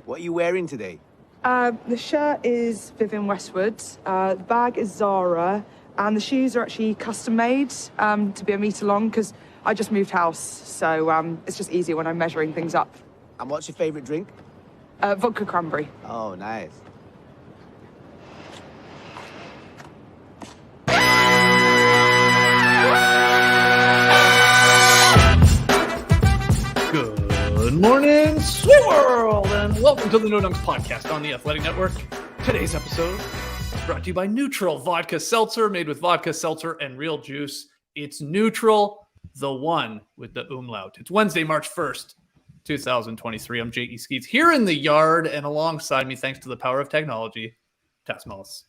What are you wearing today? The shirt is Vivienne Westwood, the bag is Zara, and the shoes are actually custom made to be a metre long because I just moved house, so it's just easier when I'm measuring things up. And what's your favourite drink? Vodka cranberry. Oh, nice. Good morning, sweet world, and welcome to the No Dunks podcast on the Athletic Network. Today's episode is brought to you by Neutral Vodka Seltzer, made with vodka, seltzer, and real juice. It's Neutral, the one with the umlaut. It's Wednesday, March 1st, 2023. I'm J.E. Skeets here in the yard, and alongside me, thanks to the power of technology, Tess Mullis.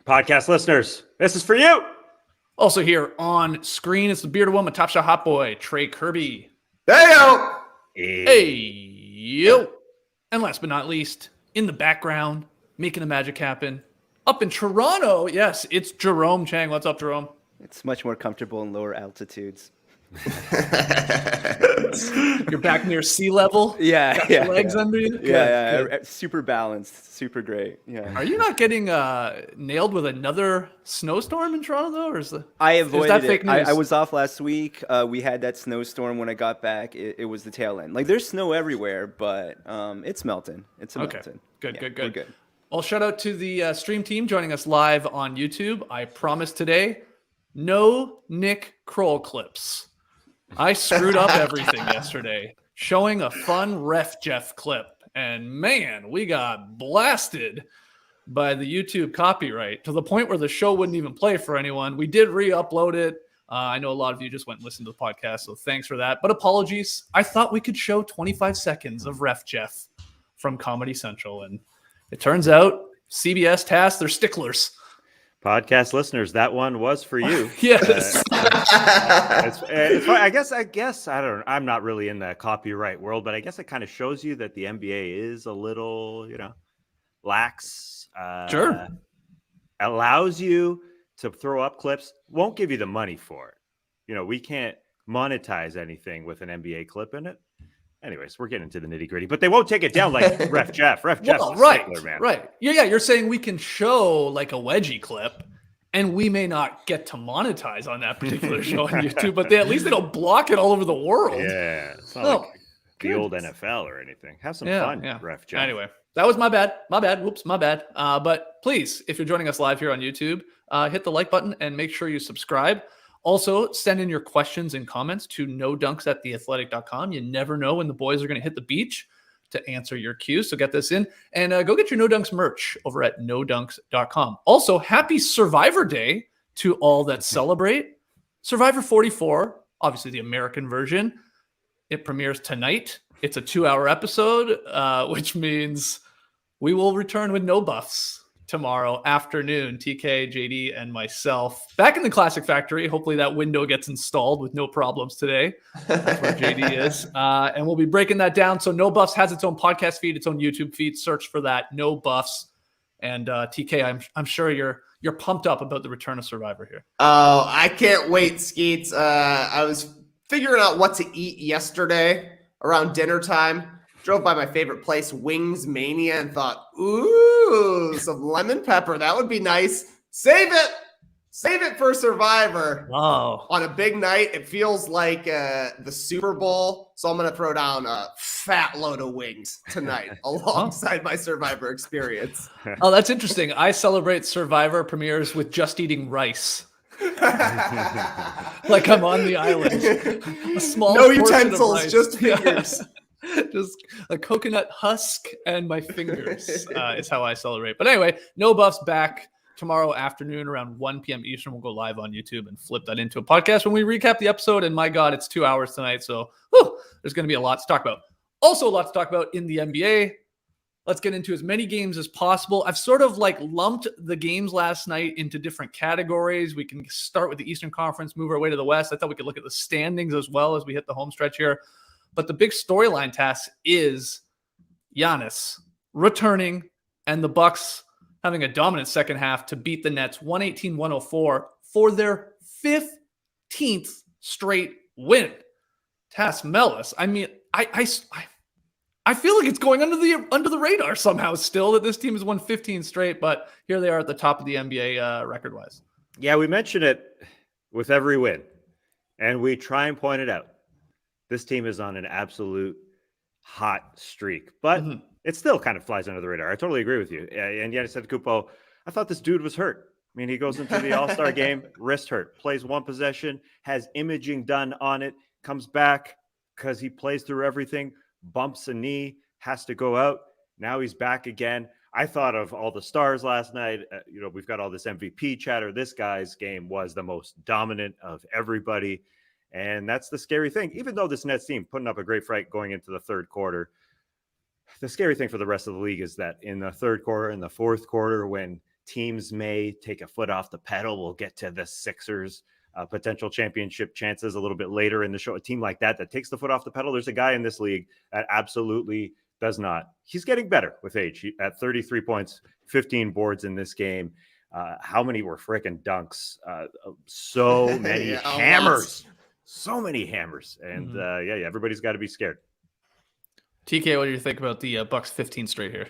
Podcast listeners, this is for you. Also here on screen, it's the bearded woman, Top Shot Hot Boy, Trey Kirby. Hey-o! Hey, yo. And last but not least, in the background, making the magic happen, up in Toronto, yes, it's Jerome Chang. What's up, Jerome? It's much more comfortable in lower altitudes. You're back near sea level? Yeah. Got Yeah. your legs under you? Good. Super balanced. Super great. Yeah. Are you not getting nailed with another snowstorm in Toronto, though? Or I avoided that it. fake news? I was off last week. We had that snowstorm when I got back. It was the tail end. Like, there's snow everywhere, but it's melting. It's melting. Good. We're good. Well, shout out to the stream team joining us live on YouTube. I promise today, no Nick Kroll clips. I screwed up everything yesterday, showing a fun Ref Jeff clip. And man, we got blasted by the YouTube copyright to the point where the show wouldn't even play for anyone. We did re-upload it. I know a lot of you just went and listened to the podcast, so thanks for that. But apologies. I thought we could show 25 seconds of Ref Jeff from Comedy Central. And it turns out CBS tasked their sticklers. Podcast listeners, that one was for you. Yes. It's fine. I guess I don't know. I'm not really in the copyright world, but I guess it kind of shows you that the NBA is a little, lax. Sure. Allows you to throw up clips, won't give you the money for it. We can't monetize anything with an NBA clip in it. Anyways, we're getting into the nitty gritty, but they won't take it down like Ref Jeff. Ref Jeff's a stickler, man. Right. Yeah. You're saying we can show like a wedgie clip, and we may not get to monetize on that particular show on YouTube, but at least they don't block it all over the world. Yeah, it's not like the old NFL or anything. Have some fun, Ref Jeff. Anyway, that was my bad. Whoops, my bad. But please, if you're joining us live here on YouTube, hit the like button and make sure you subscribe. Also, send in your questions and comments to nodunks@theathletic.com. You never know when the boys are going to hit the beach to answer your cues. So get this in and go get your No Dunks merch over at nodunks.com. Also, happy Survivor Day to all that celebrate. Survivor 44, obviously the American version. It premieres tonight. It's a 2-hour episode, which means we will return with no buffs tomorrow afternoon. TK, JD, and myself back in the Classic Factory. Hopefully that window gets installed with no problems today. That's where JD is. And we'll be breaking that down. So No Buffs has its own podcast feed, its own YouTube feed. Search for that, No Buffs. And TK, I'm sure you're pumped up about the return of Survivor here. Oh, I can't wait, Skeets. I was figuring out what to eat yesterday around dinner time. Drove by my favorite place, Wings Mania, and thought, ooh, some lemon pepper. That would be nice. Save it for Survivor. Wow. On a big night, it feels like the Super Bowl. So I'm going to throw down a fat load of wings tonight alongside my Survivor experience. Oh, that's interesting. I celebrate Survivor premieres with just eating rice. Like I'm on the island. A small no portion utensils, of rice. just fingers. Just a coconut husk and my fingers is how I celebrate. But anyway, No Buffs back tomorrow afternoon around 1 p.m. Eastern. We'll go live on YouTube and flip that into a podcast when we recap the episode. And my God, it's 2 hours tonight. So there's going to be a lot to talk about. Also a lot to talk about in the NBA. Let's get into as many games as possible. I've sort of lumped the games last night into different categories. We can start with the Eastern Conference, move our way to the West. I thought we could look at the standings as well as we hit the home stretch here. But the big storyline task is Giannis returning and the Bucks having a dominant second half to beat the Nets 118-104 for their 15th straight win. Tass Mellis, I mean, I feel like it's going under the radar somehow still that this team has won 15 straight, but here they are at the top of the NBA record-wise. Yeah, we mention it with every win, and we try and point it out. This team is on an absolute hot streak, but it still kind of flies under the radar. I totally agree with you. And Giannis Antetokounmpo, I thought this dude was hurt. I mean, he goes into the All-Star game, wrist hurt, plays one possession, has imaging done on it, comes back because he plays through everything, bumps a knee, has to go out. Now he's back again. I thought of all the stars last night. We've got all this MVP chatter. This guy's game was the most dominant of everybody. And that's the scary thing. Even though this Nets team putting up a great fight going into the third quarter, the scary thing for the rest of the league is that in the third quarter, in the fourth quarter, when teams may take a foot off the pedal, we'll get to the Sixers potential championship chances a little bit later in the show. A team like that takes the foot off the pedal. There's a guy in this league that absolutely does not. He's getting better with age. At 33 points, 15 boards in this game. How many were freaking dunks? So many hammers. So many hammers. And everybody's got to be scared. TK, what do you think about the Bucks 15 straight here?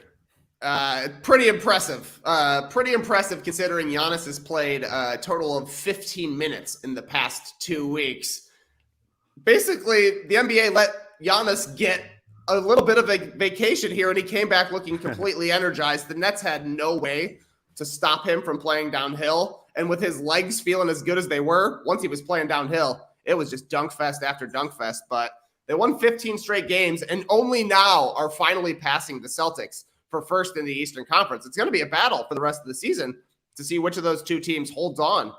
Pretty impressive. Pretty impressive considering Giannis has played a total of 15 minutes in the past 2 weeks. Basically, the NBA let Giannis get a little bit of a vacation here, and he came back looking completely energized. The Nets had no way to stop him from playing downhill, and with his legs feeling as good as they were, once he was playing downhill, it was just dunk fest after dunk fest. But they won 15 straight games, and only now are finally passing the Celtics for first in the Eastern Conference. It's going to be a battle for the rest of the season to see which of those two teams holds on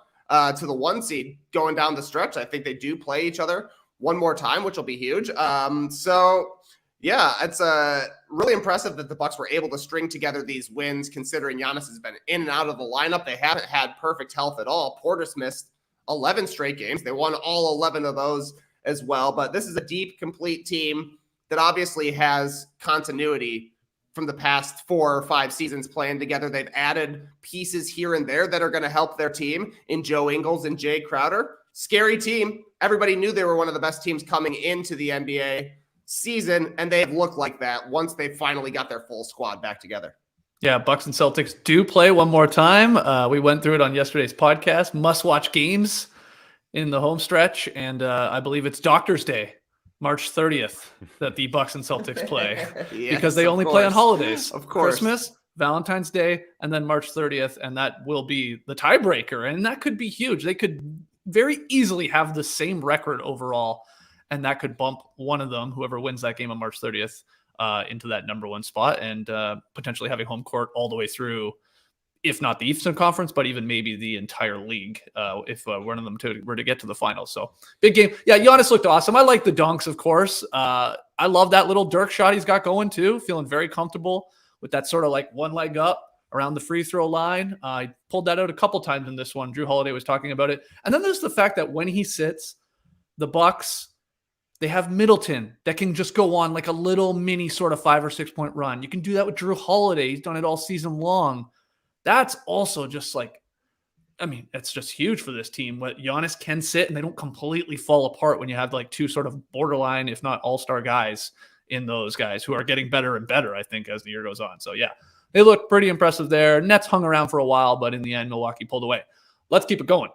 to the 1 seed going down the stretch. I think they do play each other one more time, which will be huge. It's really impressive that the Bucks were able to string together these wins, considering Giannis has been in and out of the lineup. They haven't had perfect health at all. Portis missed 11 straight games. They won all 11 of those as well. But this is a deep, complete team that obviously has continuity from the past 4 or 5 seasons playing together. They've added pieces here and there that are going to help their team in Joe Ingles and Jay Crowder. Scary team. Everybody knew they were one of the best teams coming into the NBA season, and they have looked like that once they finally got their full squad back together. Yeah, Bucks and Celtics do play one more time. We went through it on yesterday's podcast. Must-watch games in the home stretch, and I believe it's Doctor's Day, March 30th, that the Bucks and Celtics play because they only play on holidays. Of course. Christmas, Valentine's Day, and then March 30th, and that will be the tiebreaker, and that could be huge. They could very easily have the same record overall, and that could bump one of them, whoever wins that game on March 30th, into that number 1 spot and potentially having home court all the way through, if not the Eastern Conference, but even maybe the entire league if one of them were to get to the finals. So big game. Yeah, Giannis looked awesome. I like the dunks, of course. I love that little Dirk shot he's got going too. Feeling very comfortable with that sort of like one leg up around the free throw line. I pulled that out a couple times in this one. Drew Holiday was talking about it. And then there's the fact that when he sits, the Bucks, they have Middleton that can just go on like a little mini sort of 5 or 6 point run. You can do that with Drew Holiday. He's done it all season long. That's also just like, I mean, it's just huge for this team. What Giannis can sit and they don't completely fall apart when you have like 2 sort of borderline, if not all-star guys in those guys who are getting better and better, I think, as the year goes on. So yeah, they look pretty impressive there. Nets hung around for a while, but in the end, Milwaukee pulled away. Let's keep it going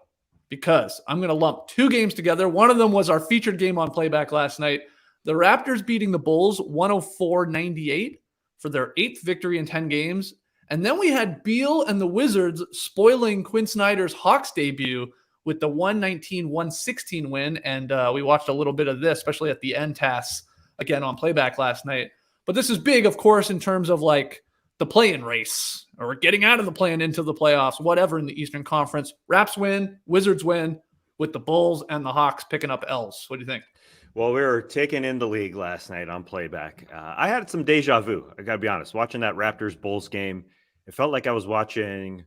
because I'm going to lump 2 games together. One of them was our featured game on Playback last night. The Raptors beating the Bulls 104-98 for their 8th victory in 10 games. And then we had Beal and the Wizards spoiling Quinn Snyder's Hawks debut with the 119-116 win. And we watched a little bit of this, especially at the end tasks, again on Playback last night. But this is big, of course, in terms of like the play-in race or getting out of the play-in into the playoffs, whatever in the Eastern Conference. Raps win, Wizards win with the Bulls and the Hawks picking up L's. What do you think? Well, we were taking in the league last night on Playback. I had some deja vu. I got to be honest. Watching that Raptors-Bulls game, it felt like I was watching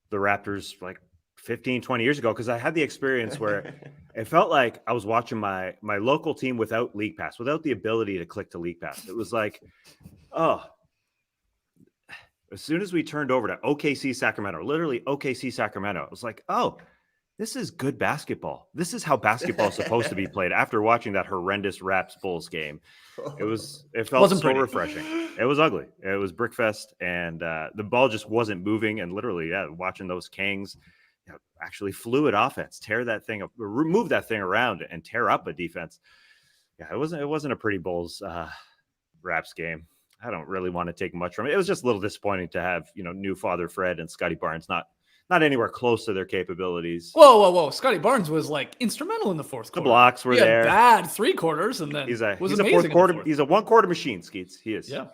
the Raptors like 15, 20 years ago because I had the experience where it felt like I was watching my local team without League Pass, without the ability to click to League Pass. It was like, oh, as soon as we turned over to OKC Sacramento, literally OKC Sacramento, it was like, oh, this is good basketball. This is how basketball is supposed to be played. After watching that horrendous Raps Bulls game, it felt Wasn't so pretty. refreshing. It was ugly. It was brickfest, and the ball just wasn't moving. And literally, watching those Kangs actually fluid offense, tear that thing up, remove that thing around, and tear up a defense. Yeah, it wasn't a pretty Bulls Raps game. I don't really want to take much from it. It was just a little disappointing to have new Father Fred and Scotty Barnes not anywhere close to their capabilities. Whoa. Scotty Barnes was like instrumental in the fourth quarter. The blocks were there. Bad 3 quarters, and then he's a amazing fourth. He's a 1 quarter machine, Skeets. He is. Yeah.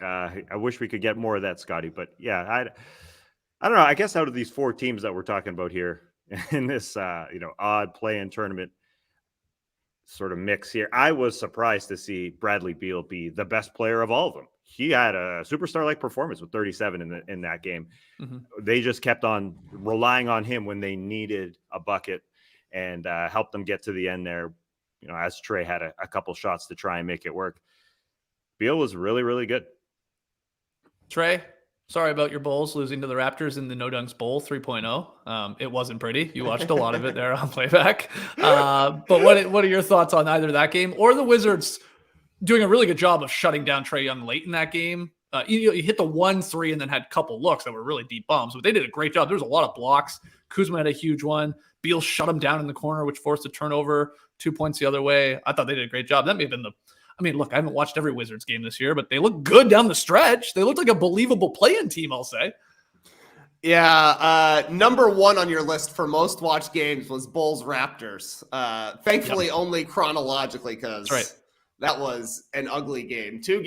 I wish we could get more of that, Scotty. But yeah, I don't know. I guess out of these 4 teams that we're talking about here in this odd play-in tournament sort of mix here, I was surprised to see Bradley Beal be the best player of all of them. He had a superstar-like performance with 37 in that game. Mm-hmm. They just kept on relying on him when they needed a bucket and helped them get to the end there. As Trey had a couple shots to try and make it work. Beal was really, really good. Trey, sorry about your Bulls losing to the Raptors in the No Dunks Bowl 3.0. It wasn't pretty. You watched a lot of it there on playback. But what are your thoughts on either that game or the Wizards doing a really good job of shutting down Trey Young late in that game? You hit the 1-3 and then had a couple looks that were really deep bombs, but they did a great job. There was a lot of blocks. Kuzma had a huge one. Beal shut him down in the corner, which forced a turnover, 2 points the other way. I thought they did a great job. That may have been look, I haven't watched every Wizards game this year, but they look good down the stretch. They looked like a believable play-in team, I'll say. Yeah, number 1 on your list for most watched games was Bulls Raptors. Thankfully, only chronologically, because that was an ugly game. Two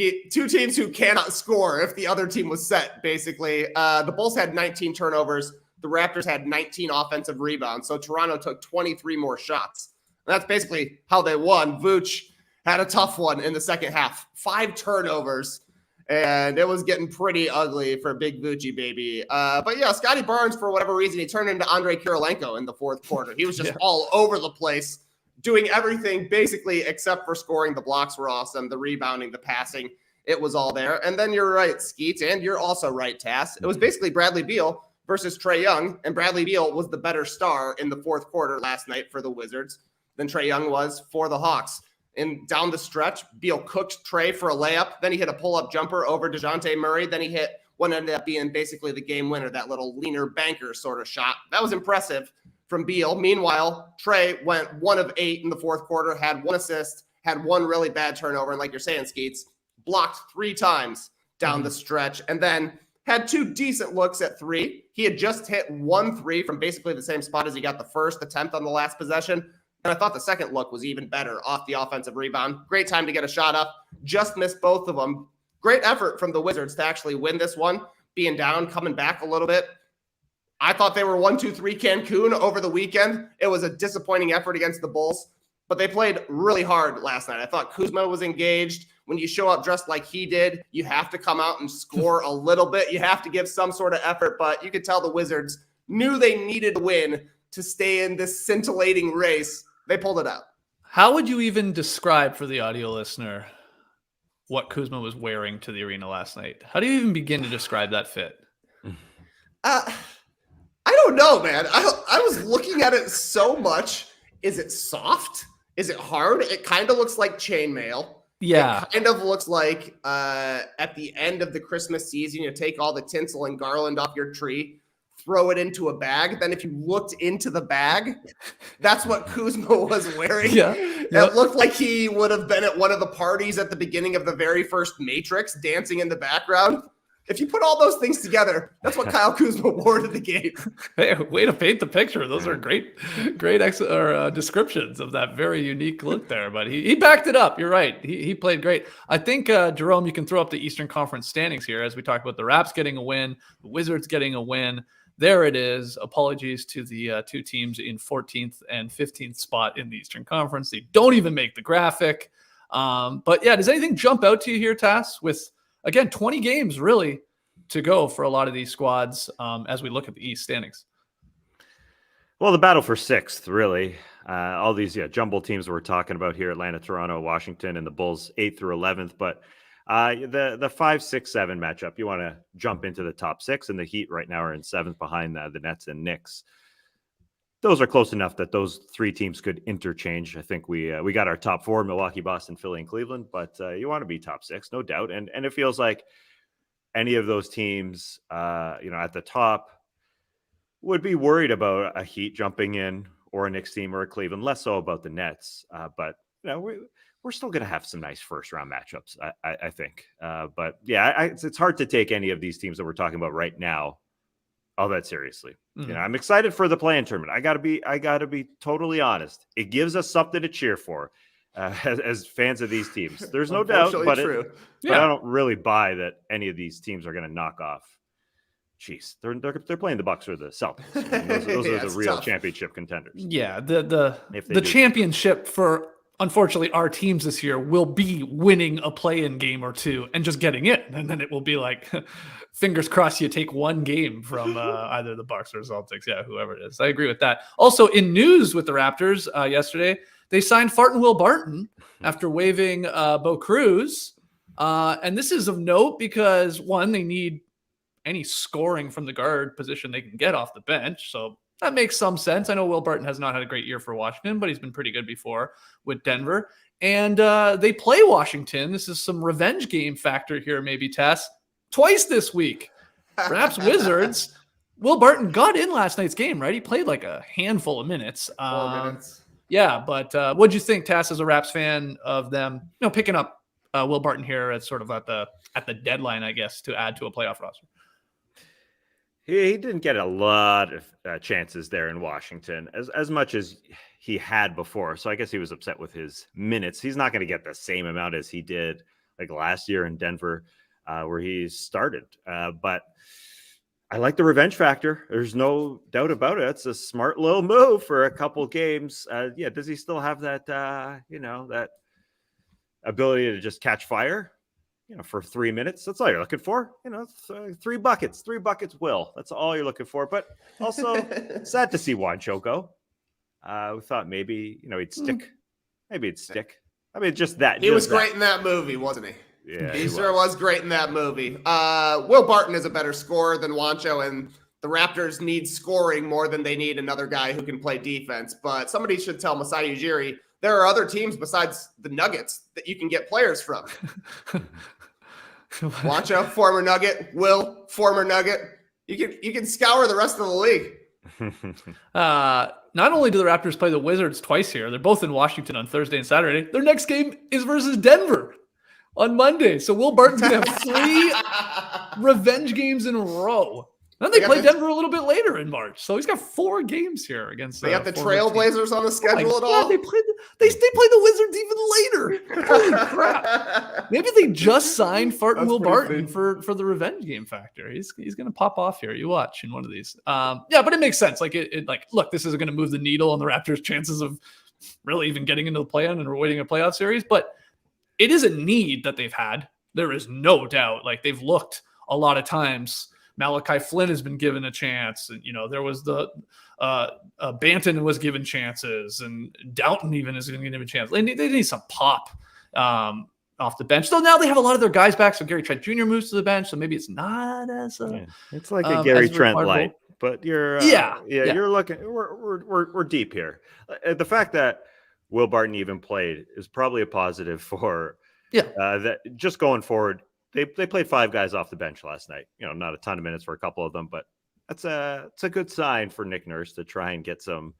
teams who cannot score if the other team was set, basically. The Bulls had 19 turnovers. The Raptors had 19 offensive rebounds. So Toronto took 23 more shots. And that's basically how they won. Vooch had a tough one in the second half. 5 turnovers. And it was getting pretty ugly for Big Voochie, baby. But yeah, Scotty Barnes, for whatever reason, he turned into Andrei Kirilenko in the fourth quarter. He was just all over the place, doing everything basically except for scoring. The blocks were awesome. The rebounding, the passing, it was all there. And then you're right, Skeets, and you're also right, Tass. It was basically Bradley Beal versus Trey Young, and Bradley Beal was the better star in the fourth quarter last night for the Wizards than Trey Young was for the Hawks. And down the stretch, Beal cooked Trey for a layup. Then he hit a pull-up jumper over DeJounte Murray. Then he hit what ended up being basically the game winner, that little leaner banker sort of shot. That was impressive from Beal. Meanwhile, Trey went 1 of 8 in the fourth quarter, had 1 assist, had 1 really bad turnover, and like you're saying, Skeets, blocked 3 times down the stretch, and then had 2 decent looks at 3. He had just hit 1 3 from basically the same spot as he got the first attempt on the last possession. And I thought the second look was even better off the offensive rebound. Great time to get a shot up. Just missed both of them. Great effort from the Wizards to actually win this one, being down, coming back a little bit. I thought they were 1-2-3 Cancun over the weekend. It was a disappointing effort against the Bulls, but they played really hard last night. I thought Kuzma was engaged. When you show up dressed like he did, you have to come out and score a little bit. You have to give some sort of effort, but you could tell the Wizards knew they needed to win to stay in this scintillating race. They pulled it out. How would you even describe for the audio listener what Kuzma was wearing to the arena last night? How do you even begin to describe that fit? I don't know, man. I was looking at it so much. Is it soft? Is it hard? It kind of looks like chainmail. Yeah. It kind of looks like at the end of the Christmas season, you take all the tinsel and garland off your tree, throw it into a bag. Then if you looked into the bag, that's what Kuzma was wearing. Yeah. It looked like he would have been at one of the parties at the beginning of the very first Matrix, dancing in the background. If you put all those things together, that's what Kyle Kuzma wore to the game. Hey, way to paint the picture. Those are great descriptions of that very unique look there. But he backed it up. You're right. He played great. I think, Jerome, you can throw up the Eastern Conference standings here as we talk about the Raps getting a win, the Wizards getting a win. There it is. Apologies to the 2 teams in 14th and 15th spot in the Eastern Conference. They don't even make the graphic. But yeah, does anything jump out to you here, Tass, with, again, 20 games really to go for a lot of these squads as we look at the East standings? Well, the battle for 6th, really. All these jumble teams we're talking about here, Atlanta, Toronto, Washington, and the Bulls 8th through 11th. But the 5, 6, 7 matchup, you want to jump into the top 6, and the Heat right now are in 7th behind the Nets and Knicks. those are close enough that those three teams could interchange. I think we got our top four: Milwaukee, Boston, Philly, and Cleveland. But you want to be top six, no doubt. And it feels like any of those teams, at the top, would be worried about a Heat jumping in, or a Knicks team, or a Cleveland. Less so about the Nets. But we're still going to have some nice first round matchups, I think. But yeah, it's hard to take any of these teams that we're talking about right now all that seriously. Mm-hmm. I'm excited for the play-in tournament. I gotta be totally honest. It gives us something to cheer for as fans of these teams. There's no doubt, but I don't really buy that any of these teams are going to knock off. Jeez, they're playing the Bucks or the Celtics. Those are the real championship contenders. Yeah, the championship for, unfortunately, our teams this year will be winning a play-in game or two and just getting in. And then it will be like, fingers crossed you take one game from either the Bucks or Celtics. Yeah, whoever it is. I agree with that. Also, in news with the Raptors yesterday, they signed Will Barton after waiving Bo Cruz. And this is of note because, one, they need any scoring from the guard position they can get off the bench. So that makes some sense. I know Will Barton has not had a great year for Washington, but he's been pretty good before with Denver. And they play Washington. This is some revenge game factor here, maybe, Tess. Twice this week. Perhaps Wizards. Will Barton got in last night's game, right? He played like a handful of minutes. 4 minutes. Yeah, but what'd you think, Tess, as a Raps fan, of them picking up Will Barton here at sort of at the deadline, I guess, to add to a playoff roster? He didn't get a lot of chances there in Washington, as much as he had before. So I guess he was upset with his minutes. He's not going to get the same amount as he did like last year in Denver, where he started. But I like the revenge factor. There's no doubt about it. It's a smart little move for a couple games. Does he still have that, that ability to just catch fire? For 3 minutes, that's all you're looking for. 3 buckets, Will. That's all you're looking for. But also sad to see Juancho go. We thought maybe, he'd stick. Maybe it'd stick. I mean, just that. He was great in that movie, wasn't he? Yeah, he sure was great in that movie. Will Barton is a better scorer than Juancho, and the Raptors need scoring more than they need another guy who can play defense. But somebody should tell Masai Ujiri there are other teams besides the Nuggets that you can get players from. Juancho, former Nugget. Will, former Nugget. You can scour the rest of the league. Not only do the Raptors play the Wizards twice here, they're both in Washington on Thursday and Saturday. Their next game is versus Denver on Monday. So Will Barton's going to have 3 revenge games in a row. Then they play Denver a little bit later in March. So he's got 4 games here against They got the Trailblazers on the schedule at all? They play the Wizards even later. Holy crap. Maybe they just signed Will Barton for the revenge game factor. He's going to pop off here. You watch in one of these. But it makes sense. Look, this isn't going to move the needle on the Raptors' chances of really even getting into the play-in and avoiding a playoff series. But it is a need that they've had. There is no doubt. They've looked a lot of times. Malachi Flynn has been given a chance. And, there was the Banton was given chances, and Doughton even is going to give a chance. They need some pop off the bench. So now they have a lot of their guys back. So Gary Trent Jr. moves to the bench. So maybe it's not as it's like a Gary Trent light, but you're you're looking. We're deep here. The fact that Will Barton even played is probably a positive for that just going forward. They played 5 guys off the bench last night. Not a ton of minutes for a couple of them, but it's a good sign for Nick Nurse to try and get some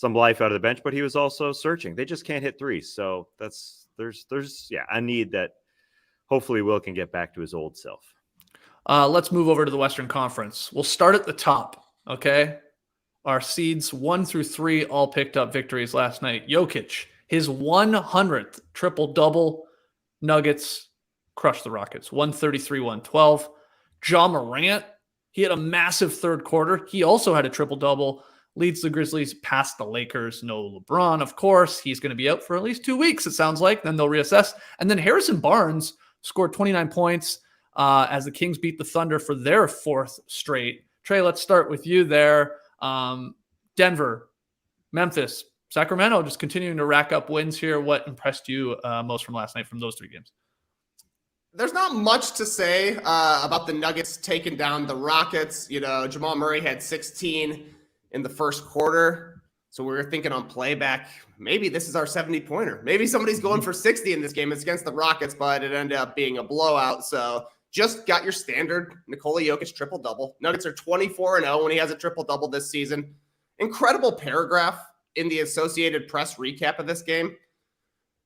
life out of the bench. But he was also searching. They just can't hit threes, so there's a need that hopefully Will can get back to his old self. Let's move over to the Western Conference. We'll start at the top. Okay, our seeds 1 through 3 all picked up victories last night. Jokic, his 100th triple-double. Nuggets crushed the Rockets, 133-112. Ja Morant, he had a massive third quarter. He also had a triple-double, leads the Grizzlies past the Lakers. No LeBron, of course. He's going to be out for at least 2 weeks, it sounds like. Then they'll reassess. And then Harrison Barnes scored 29 points as the Kings beat the Thunder for their 4th straight. Trey, let's start with you there. Denver, Memphis, Sacramento, just continuing to rack up wins here. What impressed you most from last night from those 3 games? There's not much to say about the Nuggets taking down the Rockets. Jamal Murray had 16 in the first quarter. So we were thinking on playback, maybe this is our 70-pointer. Maybe somebody's going for 60 in this game. It's against the Rockets, but it ended up being a blowout. So just got your standard Nikola Jokic triple-double. Nuggets are 24-0 when he has a triple-double this season. Incredible paragraph in the Associated Press recap of this game.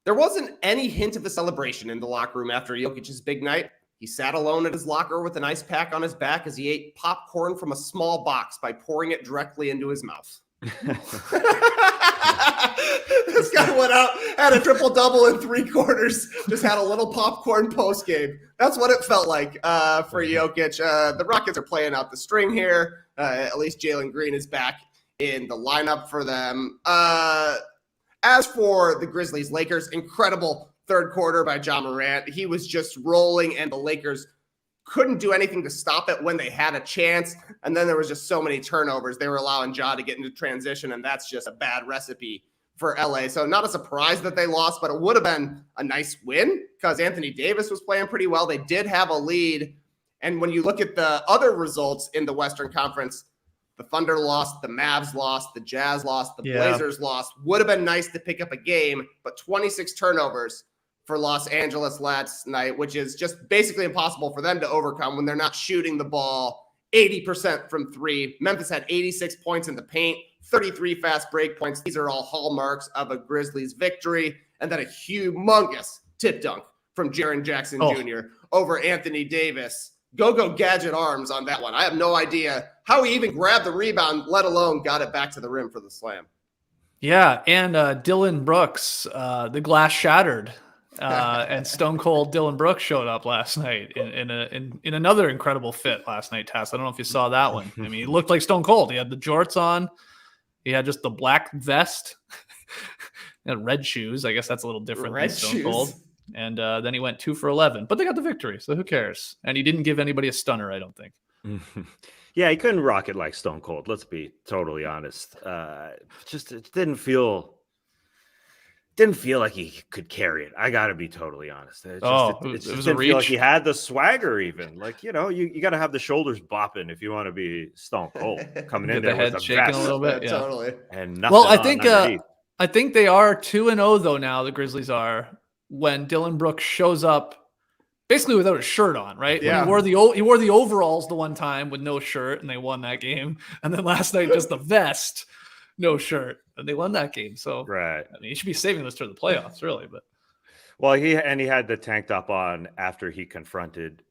There wasn't any hint of a celebration in the locker room after Jokic's big night. He sat alone at his locker with an ice pack on his back as he ate popcorn from a small box by pouring it directly into his mouth. This guy went out, had a triple-double in 3 quarters, just had a little popcorn post-game. That's what it felt like for Jokic. The Rockets are playing out the string here. At least Jalen Green is back in the lineup for them. As for the Grizzlies, Lakers, incredible third quarter by Ja Morant. He was just rolling, and the Lakers couldn't do anything to stop it when they had a chance. And then there was just so many turnovers. They were allowing Ja to get into transition, and that's just a bad recipe for LA. So not a surprise that they lost, but it would have been a nice win because Anthony Davis was playing pretty well. They did have a lead. And when you look at the other results in the Western Conference, the Thunder lost, the Mavs lost, the Jazz lost, the Blazers lost. Would have been nice to pick up a game, but 26 turnovers for Los Angeles last night, which is just basically impossible for them to overcome when they're not shooting the ball 80% from 3. Memphis had 86 points in the paint, 33 fast break points. These are all hallmarks of a Grizzlies victory. And then a humongous tip dunk from Jaren Jackson Jr. over Anthony Davis. Go gadget arms on that one. I have no idea how he even grabbed the rebound, let alone got it back to the rim for the slam. Yeah, and Dillon Brooks, the glass shattered. And Stone Cold Dillon Brooks showed up last night in another incredible fit last night, Tess. I don't know if you saw that one. I mean, he looked like Stone Cold. He had the jorts on. He had just the black vest and red shoes. I guess that's a little different than Stone Cold. And then he went 2 for 11. But they got the victory, so who cares? And he didn't give anybody a stunner, I don't think. Yeah, he couldn't rock it like Stone Cold. Let's be totally honest. It didn't feel like he could carry it. I got to be totally honest. It just didn't feel like he had the swagger even. Like, you got to have the shoulders bopping if you want to be Stone Cold. Coming in there the head with shaking vest. a little bit. Yeah, totally. And nothing well, I think they are 2-0 though now, the Grizzlies are, when Dillon Brooks shows up basically without a shirt on, right? Yeah. When he wore the overalls the one time with no shirt and they won that game. And then last night, just the vest, no shirt, and they won that game. So right. I mean, he should be saving this for the playoffs, really. But well, he had the tank top on after he confronted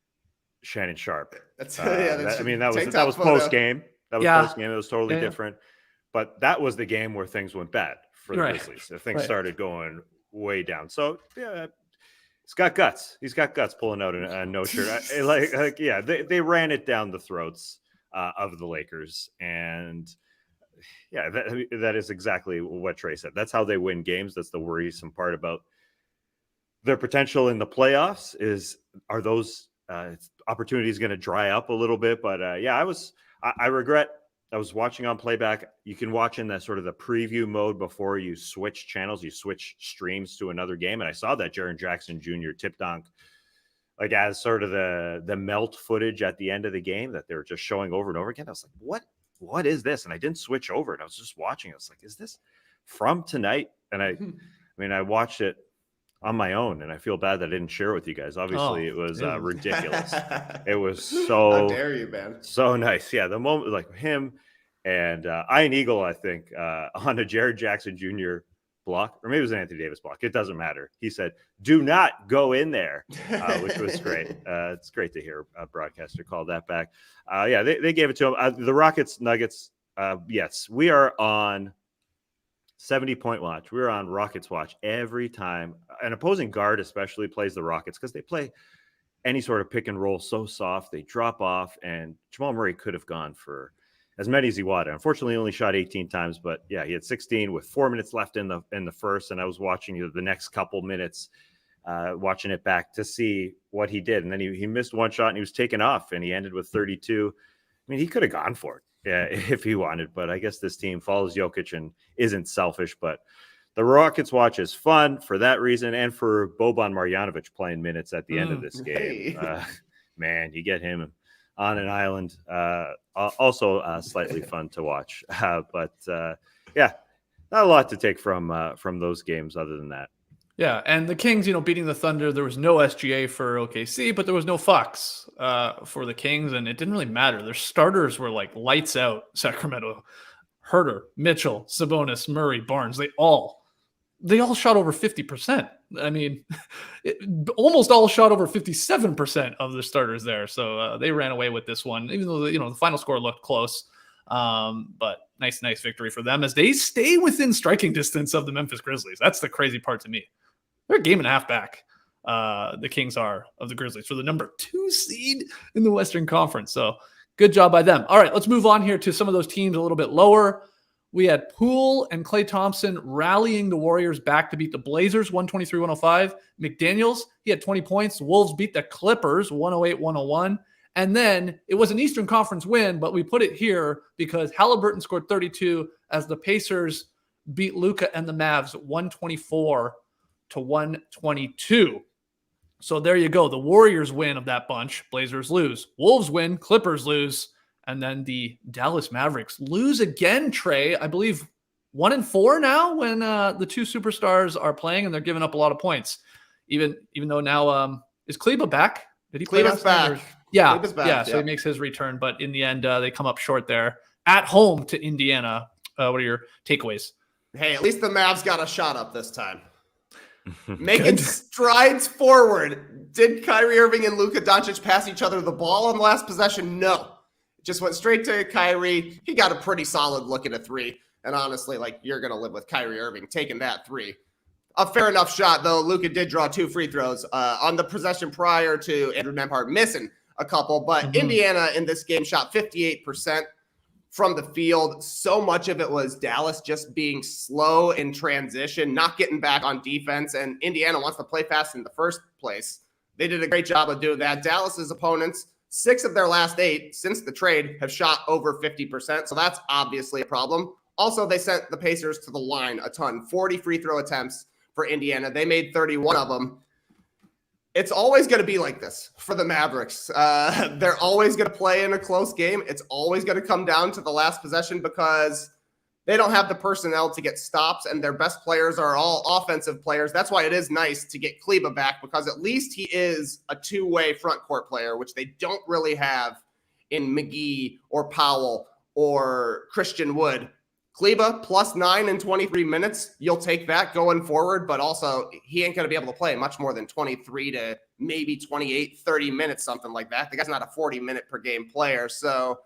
Shannon Sharp. That was post game. That was post game. It was totally different. But that was the game where things went bad for the Grizzlies. Things started going way down. So yeah, he's got guts. He's got guts pulling out a no shirt. They ran it down the throats of the Lakers, and yeah, that is exactly what Trey said. That's how they win games. That's the worrisome part about their potential in the playoffs. Are those opportunities going to dry up a little bit? But I regret. I was watching on playback. You can watch in that sort of the preview mode before you switch channels, you switch streams to another game. And I saw that Jaren Jackson Jr. tip dunk, like as sort of the melt footage at the end of the game that they were just showing over and over again. I was like, what is this? And I didn't switch over, and I was just watching. I was like, is this from tonight? And I watched it on my own, and I feel bad that I didn't share with you guys. Obviously, it was ridiculous. It was so. How dare you, man? So nice. Yeah, the moment, like him and Iron Eagle, I think, on a Jaren Jackson Jr. block, or maybe it was an Anthony Davis block. It doesn't matter. He said, "Do not go in there," which was great. It's great to hear a broadcaster call that back. They gave it to him. The Rockets, Nuggets. Yes, we are on 70-point watch. We're on Rockets watch every time an opposing guard especially plays the Rockets, because they play any sort of pick and roll so soft. They drop off, and Jamal Murray could have gone for as many as he wanted. Unfortunately, he only shot 18 times, but yeah, he had 16 with 4 minutes left in the first. And I was watching the next couple minutes, watching it back to see what he did. And then he missed one shot and he was taken off, and he ended with 32. I mean, he could have gone for it. Yeah, if he wanted, but I guess this team follows Jokic and isn't selfish. But the Rockets watch is fun for that reason, and for Boban Marjanovic playing minutes at the end of this game. Man, you get him on an island. Also slightly fun to watch. not a lot to take from those games other than that. Yeah, and the Kings, beating the Thunder, there was no SGA for OKC, but there was no Fox for the Kings, and it didn't really matter. Their starters were like lights out. Sacramento, Herter, Mitchell, Sabonis, Murray, Barnes, they all shot over 50%. I mean, almost all shot over 57% of the starters there. So they ran away with this one, even though the final score looked close. But nice victory for them as they stay within striking distance of the Memphis Grizzlies. That's the crazy part to me. They're a game and a half back. The Kings are of the Grizzlies for the number 2 seed in the Western Conference. So good job by them. All right, let's move on here to some of those teams a little bit lower. We had Poole and Klay Thompson rallying the Warriors back to beat the Blazers 123-105. McDaniels, he had 20 points. Wolves beat the Clippers 108-101. And then it was an Eastern Conference win, but we put it here because Halliburton scored 32 as the Pacers beat Luka and the Mavs 124-122. So there you go. The Warriors win of that bunch. Blazers lose. Wolves win. Clippers lose. And then the Dallas Mavericks lose again, Trey. I believe 1-4 now when the two superstars are playing and they're giving up a lot of points. Even though now is Kleba back? Did he play Kleba's back? Yeah, Kleba's back, yeah. So he makes his return, but in the end, they come up short there at home to Indiana. What are your takeaways? Hey, at least the Mavs got a shot up this time. Making strides forward. Did Kyrie Irving and Luka Doncic pass each other the ball on the last possession? No. Just went straight to Kyrie. He got a pretty solid look at a three. And honestly, you're going to live with Kyrie Irving taking that three. A fair enough shot, though. Luka did draw 2 free throws on the possession prior to Andrew Nembhard missing a couple. But Indiana in this game shot 58% from the field. So much of it was Dallas just being slow in transition, not getting back on defense. And Indiana wants to play fast in the first place. They did a great job of doing that. Dallas's opponents, 6 of their last 8 since the trade have shot over 50%. So that's obviously a problem. Also, they sent the Pacers to the line a ton, 40 free throw attempts for Indiana. They made 31 of them. It's always going to be like this for the Mavericks. They're always going to play in a close game. It's always going to come down to the last possession because they don't have the personnel to get stops, and their best players are all offensive players. That's why it is nice to get Kleba back because at least he is a two-way front court player, which they don't really have in McGee or Powell or Christian Wood. Kleba +9 in 23 minutes. You'll take that going forward, but also he ain't going to be able to play much more than 23 to maybe 28, 30 minutes, something like that. The guy's not a 40-minute per game player. So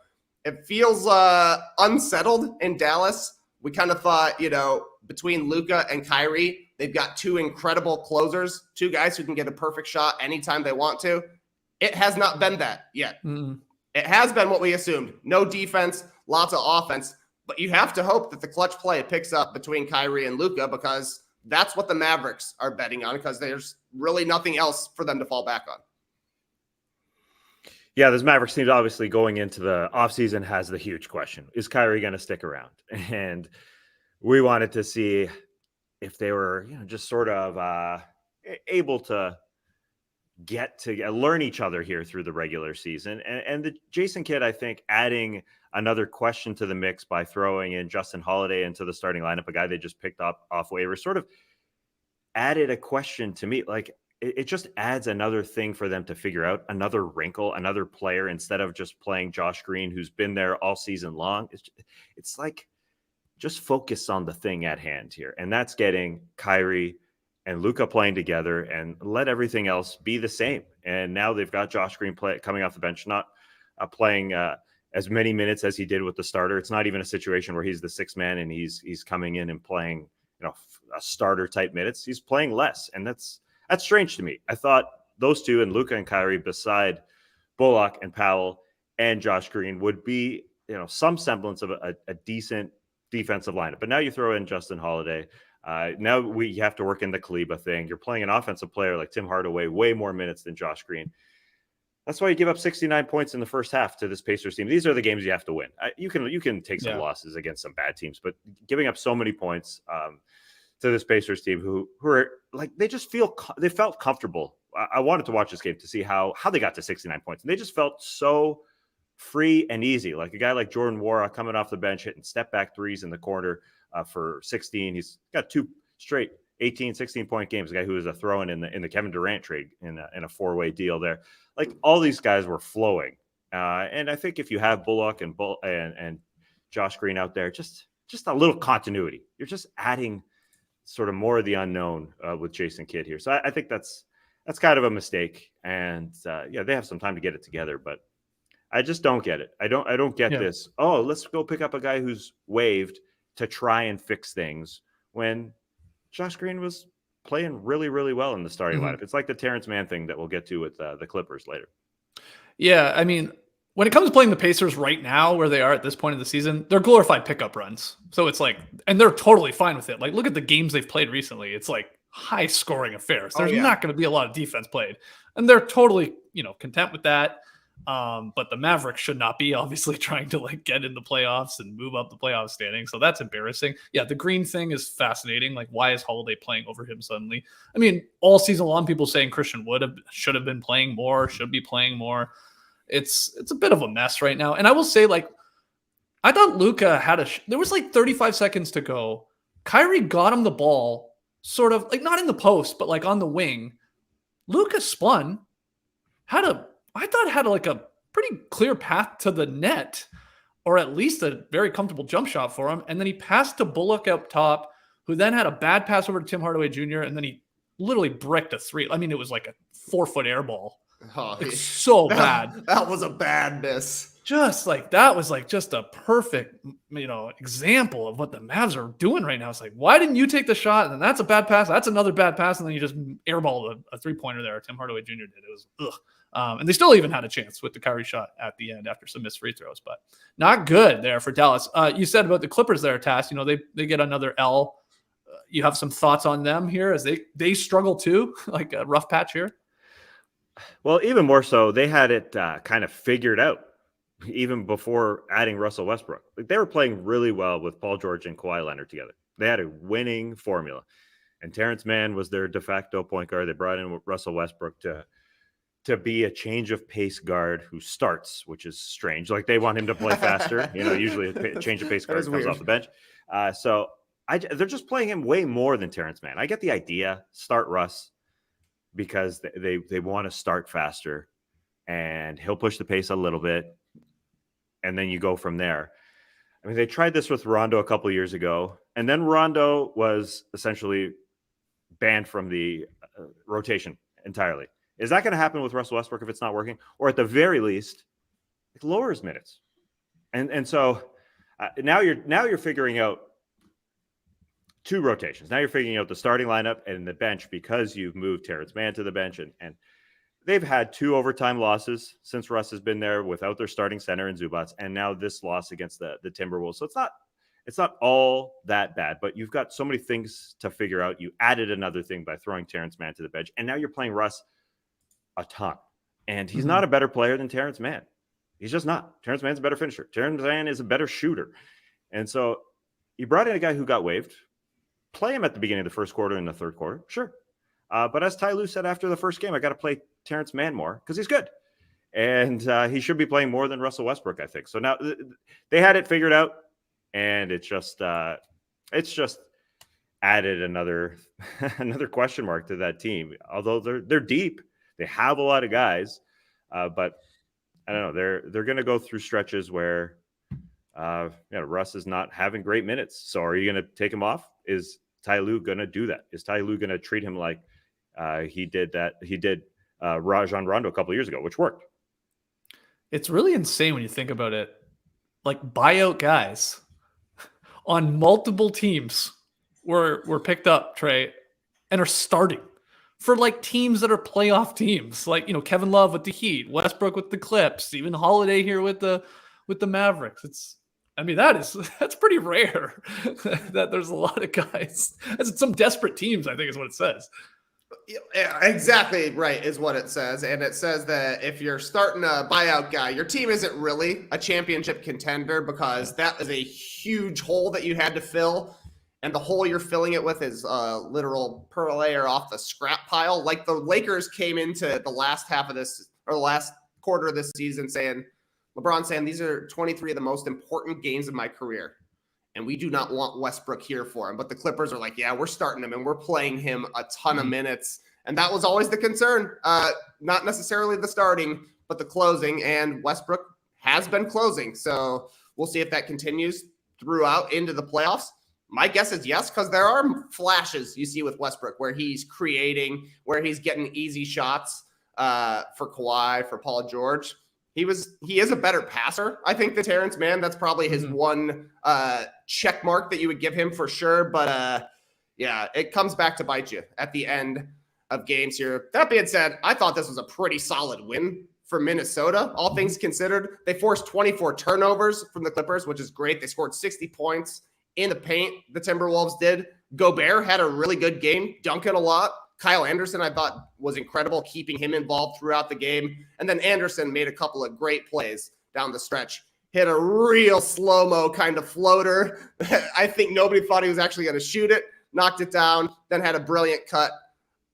it feels unsettled in Dallas. We kind of thought, between Luka and Kyrie, they've got 2 incredible closers, 2 guys who can get a perfect shot anytime they want to. It has not been that yet. It has been what we assumed. No defense, lots of offense. But you have to hope that the clutch play picks up between Kyrie and Luka because that's what the Mavericks are betting on because there's really nothing else for them to fall back on. Yeah, this Mavericks team obviously going into the offseason has the huge question. Is Kyrie going to stick around? And we wanted to see if they were just sort of able to get to learn each other here through the regular season. And the Jason Kidd, I think, adding another question to the mix by throwing in Justin Holiday into the starting lineup, a guy they just picked up off waivers, sort of added a question to me. It just adds another thing for them to figure out, another wrinkle, another player, instead of just playing Josh Green, who's been there all season long. It's like, just focus on the thing at hand here. And that's getting Kyrie and Luka playing together and let everything else be the same. And now they've got Josh Green coming off the bench, not playing as many minutes as he did with the starter. It's not even a situation where he's the 6th man and he's coming in and playing, a starter type minutes. He's playing less. And that's strange to me. I thought those two, and Luka and Kyrie, beside Bullock and Powell and Josh Green, would be, some semblance of a decent defensive lineup. But now you throw in Justin Holiday. Now we have to work in the Kleba thing. You're playing an offensive player like Tim Hardaway, way more minutes than Josh Green. That's why you give up 69 points in the first half to this Pacers team. These are the games you have to win. You can take some losses against some bad teams, but giving up so many points to this Pacers team who are they felt comfortable. I wanted to watch this game to see how they got to 69 points, and they just felt so free and easy. Like a guy like Jordan Nwora coming off the bench, hitting step back threes in the corner for 16. He's got 2 straight 18, 16-point games. A guy who was a throw-in in the Kevin Durant trade in a 4-way deal there. Like, all these guys were flowing. And I think if you have Bullock and Josh Green out there, just a little continuity. You're just adding sort of more of the unknown with Jason Kidd here. So I think that's kind of a mistake. And they have some time to get it together, but I just don't get it. I don't get this. Oh, let's go pick up a guy who's waived to try and fix things when Josh Green was playing really, really well in the starting lineup. It's like the Terrence Mann thing that we'll get to with the Clippers later. Yeah, I mean, when it comes to playing the Pacers right now, where they are at this point in the season, they're glorified pickup runs. So it's like, and they're totally fine with it. Like, look at the games they've played recently. It's like high scoring affairs. There's not going to be a lot of defense played, and they're totally, content with that. But the Mavericks should not be obviously trying to like get in the playoffs and move up the playoff standing. So that's embarrassing. Yeah, the Green thing is fascinating. Like, why is Holiday playing over him suddenly? I mean, all season long, people saying Christian should have been playing more, should be playing more. It's a bit of a mess right now. And I will say, like, I thought Luka had there was like 35 seconds to go. Kyrie got him the ball, sort of like not in the post, but like on the wing. Luka spun, I thought had like a pretty clear path to the net, or at least a very comfortable jump shot for him. And then he passed to Bullock up top, who then had a bad pass over to Tim Hardaway Jr. And then he literally bricked a 3. I mean, it was like a 4-foot air ball. Oh, it's so bad. That was a bad miss. Just like that was like just a perfect, example of what the Mavs are doing right now. It's like, why didn't you take the shot? And then that's a bad pass. That's another bad pass. And then you just airballed a 3-pointer there. Tim Hardaway Jr. did. It was ugh. And they still even had a chance with the Kyrie shot at the end after some missed free throws, but not good there for Dallas. You said about the Clippers there, Tass. They get another L. You have some thoughts on them here as they struggle too, like a rough patch here. Well, even more so, they had it kind of figured out even before adding Russell Westbrook. Like, they were playing really well with Paul George and Kawhi Leonard together. They had a winning formula, and Terrence Mann was their de facto point guard. They brought in Russell Westbrook to be a change of pace guard who starts, which is strange. Like, they want him to play faster. Usually a change of pace guard comes off the bench. So they're just playing him way more than Terrence Mann. I get the idea. Start Russ, because they want to start faster, and he'll push the pace a little bit, and then you go from there. I mean, they tried this with Rondo a couple of years ago, and then Rondo was essentially banned from the rotation entirely. Is that going to happen with Russell Westbrook if it's not working? Or at the very least, it lowers minutes. And so now you're figuring out 2 rotations. Now you're figuring out the starting lineup and the bench, because you've moved Terrence Mann to the bench, and they've had 2 overtime losses since Russ has been there without their starting center in Zubats, and now this loss against the Timberwolves. So it's not all that bad, but you've got so many things to figure out. You added another thing by throwing Terrence Mann to the bench, and now you're playing Russ a ton, and he's not a better player than Terrence Mann. He's just not. Terrence Mann's a better finisher. Terrence Mann is a better shooter, and so you brought in a guy who got waived. Play him at the beginning of the first quarter and the third quarter, sure. But as Ty Lue said after the first game, I got to play Terrence Mann more because he's good. And he should be playing more than Russell Westbrook, I think. So now they had it figured out, and it's just added another question mark to that team. Although they're deep, they have a lot of guys, but I don't know. They're going to go through stretches where Russ is not having great minutes. So are you going to take him off? Is Ty Lue going to do that? Is Ty Lue going to treat him like he did Rajon Rondo a couple of years ago, which worked? It's really insane when you think about it. Like, buyout guys on multiple teams were picked up, Trey, and are starting for like teams that are playoff teams. Like, Kevin Love with the Heat, Westbrook with the Clips, even Holiday here with the Mavericks. That's pretty rare that there's a lot of guys. That's some desperate teams, I think, is what it says. Yeah, exactly right is what it says. And it says that if you're starting a buyout guy, your team isn't really a championship contender, because that is a huge hole that you had to fill. And the hole you're filling it with is a literal purveyor off the scrap pile. Like, the Lakers came into the last half of this, or the last quarter of this season, LeBron saying, these are 23 of the most important games of my career. and we do not want Westbrook here for him. But the Clippers are like, yeah, we're starting him and we're playing him a ton of minutes. And that was always the concern. Not necessarily the starting, but the closing. And Westbrook has been closing. So we'll see if that continues throughout into the playoffs. My guess is yes, because there are flashes you see with Westbrook where he's creating, where he's getting easy shots for Kawhi, for Paul George. He is a better passer, I think, than Terrence Mann. That's probably his one check mark that you would give him for sure. But yeah, it comes back to bite you at the end of games here. That being said, I thought this was a pretty solid win for Minnesota, all things considered. They forced 24 turnovers from the Clippers, which is great. They scored 60 points in the paint, the Timberwolves did. Gobert had a really good game, dunking a lot. Kyle Anderson, I thought, was incredible, keeping him involved throughout the game. And then Anderson made a couple of great plays down the stretch. Hit a real slow-mo kind of floater. I think nobody thought he was actually going to shoot it. Knocked it down, then had a brilliant cut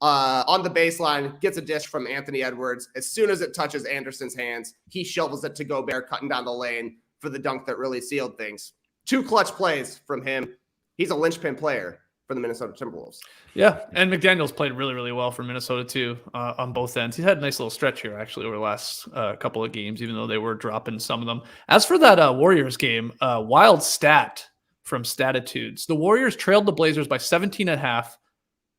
on the baseline, gets a dish from Anthony Edwards. As soon as it touches Anderson's hands, he shovels it to Gobert, cutting down the lane for the dunk that really sealed things. 2 clutch plays from him. He's a linchpin player for the Minnesota Timberwolves. Yeah, and McDaniels played really, really well for Minnesota too on both ends. He had a nice little stretch here actually over the last couple of games, even though they were dropping some of them. As for that Warriors game, wild stat from Statitudes. The Warriors trailed the Blazers by 17 at half,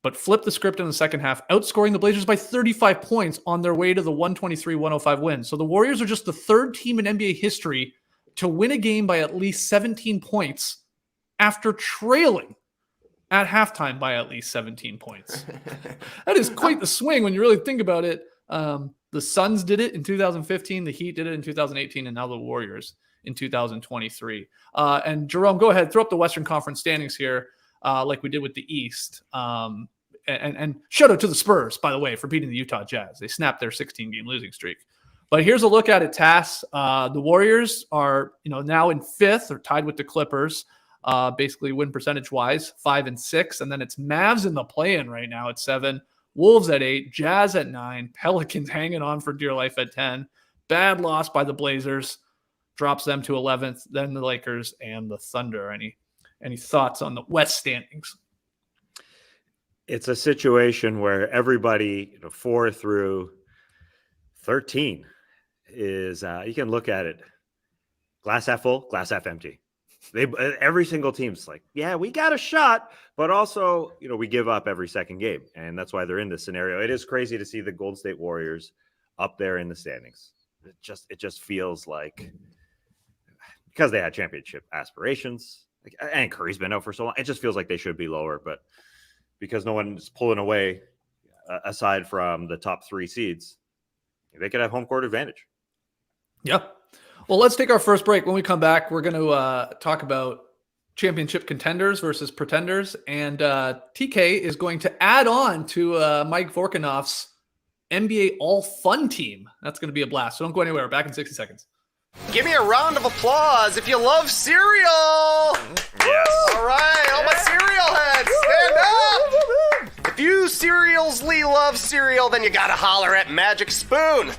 but flipped the script in the second half, outscoring the Blazers by 35 points on their way to the 123-105 win. So the Warriors are just the third team in NBA history to win a game by at least 17 points after trailing at halftime by at least 17 points. That is quite the swing when you really think about it. The Suns did it in 2015, the Heat did it in 2018, and now the Warriors in 2023. And Jerome, go ahead, throw up the Western Conference standings here like we did with the East. And shout out to the Spurs, by the way, for beating the Utah Jazz. They snapped their 16-game losing streak. But here's a look at it, Tass. The Warriors are, now in 5th, or tied with the Clippers, basically win percentage-wise, 5 and 6. And then it's Mavs in the play-in right now at 7, Wolves at 8, Jazz at 9, Pelicans hanging on for dear life at 10. Bad loss by the Blazers, drops them to 11th. Then the Lakers and the Thunder. Any thoughts on the West standings? It's a situation where everybody, 4 through 13 is you can look at it glass half full, glass half empty. Every single team's like, yeah, we got a shot, but also, we give up every second game, and that's why they're in this scenario. It is crazy to see the Golden State Warriors up there in the standings. It just feels like, because they had championship aspirations, and Curry's been out for so long, it just feels like they should be lower, but because no one's pulling away aside from the top 3 seeds, they could have home court advantage. Yeah. Well, let's take our first break. When we come back, we're going to talk about championship contenders versus pretenders. And TK is going to add on to Mike Vorkunov's NBA All-Fun team. That's going to be a blast. So don't go anywhere. We're back in 60 seconds. Give me a round of applause if you love cereal. Yes. All right, all my cereal heads, stand up. If you serialsly love cereal, then you gotta holler at Magic Spoon.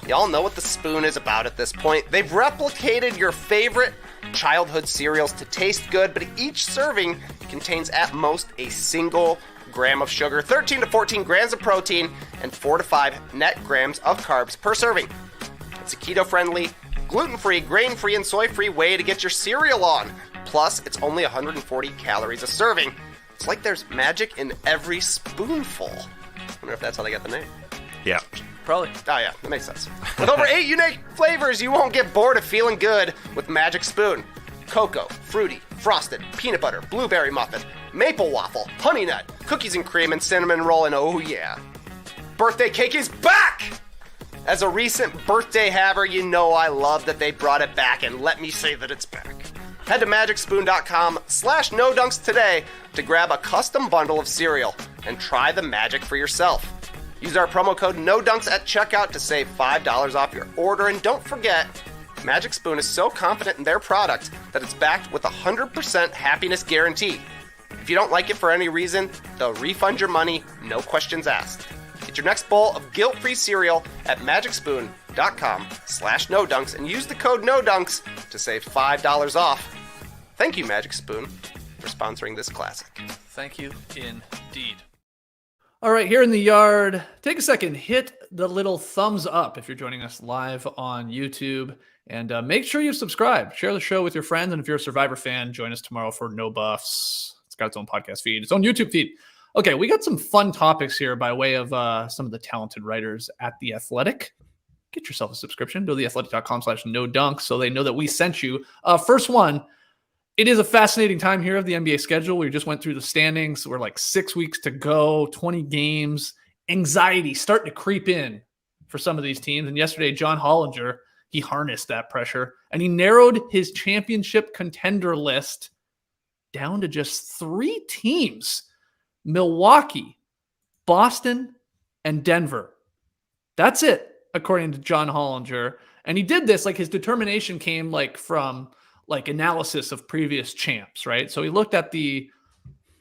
Y'all know what the spoon is about at this point. They've replicated your favorite childhood cereals to taste good, but each serving contains at most a single gram of sugar, 13 to 14 grams of protein, and 4 to 5 net grams of carbs per serving. It's a keto-friendly, gluten-free, grain-free, and soy-free way to get your cereal on. Plus, it's only 140 calories a serving. It's like there's magic in every spoonful. I wonder if that's how they got the name. Yeah. Probably. Oh, yeah, that makes sense. With over 8 unique flavors, you won't get bored of feeling good with Magic Spoon. Cocoa, fruity, frosted, peanut butter, blueberry muffin, maple waffle, honey nut, cookies and cream, and cinnamon roll, and oh yeah, birthday cake is back! As a recent birthday haver, you know I love that they brought it back, and let me say that it's back. Head to magicspoon.com/nodunks today to grab a custom bundle of cereal and try the magic for yourself. Use our promo code NODUNKS at checkout to save $5 off your order, and don't forget, Magic Spoon is so confident in their product that it's backed with a 100% happiness guarantee. If you don't like it for any reason, they'll refund your money, no questions asked. Get your next bowl of guilt-free cereal at magicspoon.com/nodunks and use the code NODUNKS to save $5 off. Thank you, Magic Spoon, for sponsoring this classic. Thank you indeed. All right, here in the yard, take a second, hit the little thumbs up if you're joining us live on YouTube, and make sure you subscribe. Share the show with your friends, and if you're a Survivor fan, join us tomorrow for No Buffs. It's got its own podcast feed, its own YouTube feed. Okay, we got some fun topics here by way of some of the talented writers at The Athletic. Get yourself a subscription. Go to theathletic.com/nodunk so they know that we sent you. First one, it is a fascinating time here of the NBA schedule. We just went through the standings. We're like 6 weeks to go, 20 games. Anxiety starting to creep in for some of these teams. And yesterday, John Hollinger, he harnessed that pressure, and he narrowed his championship contender list down to just 3 teams: Milwaukee, Boston, and Denver. That's it, according to John Hollinger. And he did this, like his determination came like from like analysis of previous champs, right? So he looked at the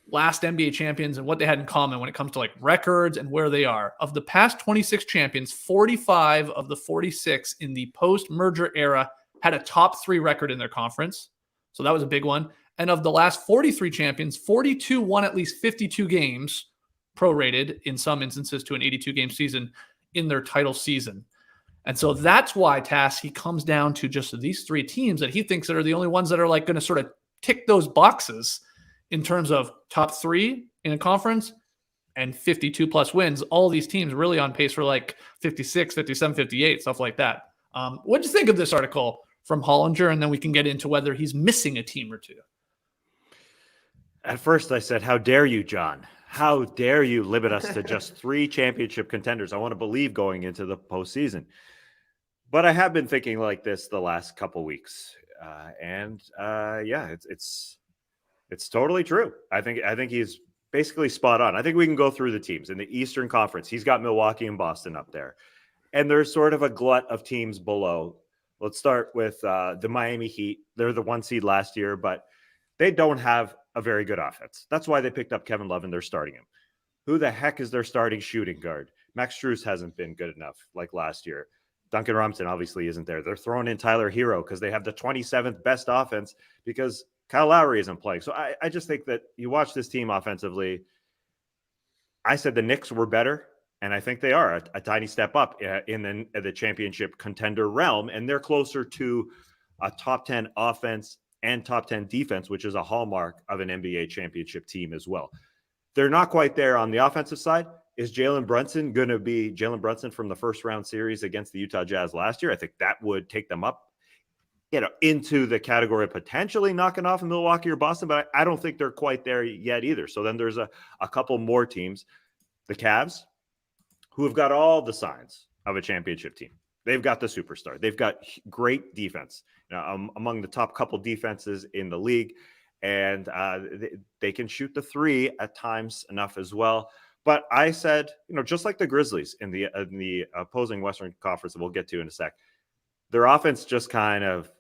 last NBA champions and what they had in common when it comes to like records and where they are. Of the past 26 champions, 45 of the 46 in the post-merger era had a top 3 record in their conference. So that was a big one. And of the last 43 champions, 42 won at least 52 games, prorated in some instances to an 82-game season in their title season. And so that's why, Tass, he comes down to just these 3 teams that he thinks that are the only ones that are like going to sort of tick those boxes in terms of top 3 in a conference and 52 plus wins. All these teams really on pace for like 56, 57, 58, stuff like that. What do you think of this article from Hollinger? And then we can get into whether he's missing a team or 2. At first I said, how dare you, John? How dare you limit us to just 3 championship contenders? I want to believe going into the postseason. But I have been thinking like this the last couple weeks. It's totally true. I think he's basically spot on. I think we can go through the teams in the Eastern Conference. He's got Milwaukee and Boston up there. And there's sort of a glut of teams below. Let's start with the Miami Heat. They're the 1 seed last year, but they don't have a very good offense. That's why they picked up Kevin Love and they're starting him. Who the heck is their starting shooting guard? Max Strus hasn't been good enough like last year. Duncan Robinson obviously isn't there. They're throwing in Tyler Hero because they have the 27th best offense because Kyle Lowry isn't playing. So I just think that you watch this team offensively. I said the Knicks were better, and I think they are a tiny step up in the championship contender realm, and they're closer to a top 10 offense and top 10 defense, which is a hallmark of an NBA championship team as well. They're not quite there on the offensive side. Is Jalen Brunson going to be Jalen Brunson from the first round series against the Utah Jazz last year? I think that would take them up, into the category of potentially knocking off Milwaukee or Boston, but I don't think they're quite there yet either. So then there's a couple more teams, the Cavs, who have got all the signs of a championship team. They've got the superstar. They've got great defense, among the top couple defenses in the league, and they can shoot the 3 at times enough as well. But I said, just like the Grizzlies in the opposing Western Conference that we'll get to in a sec, their offense just kind of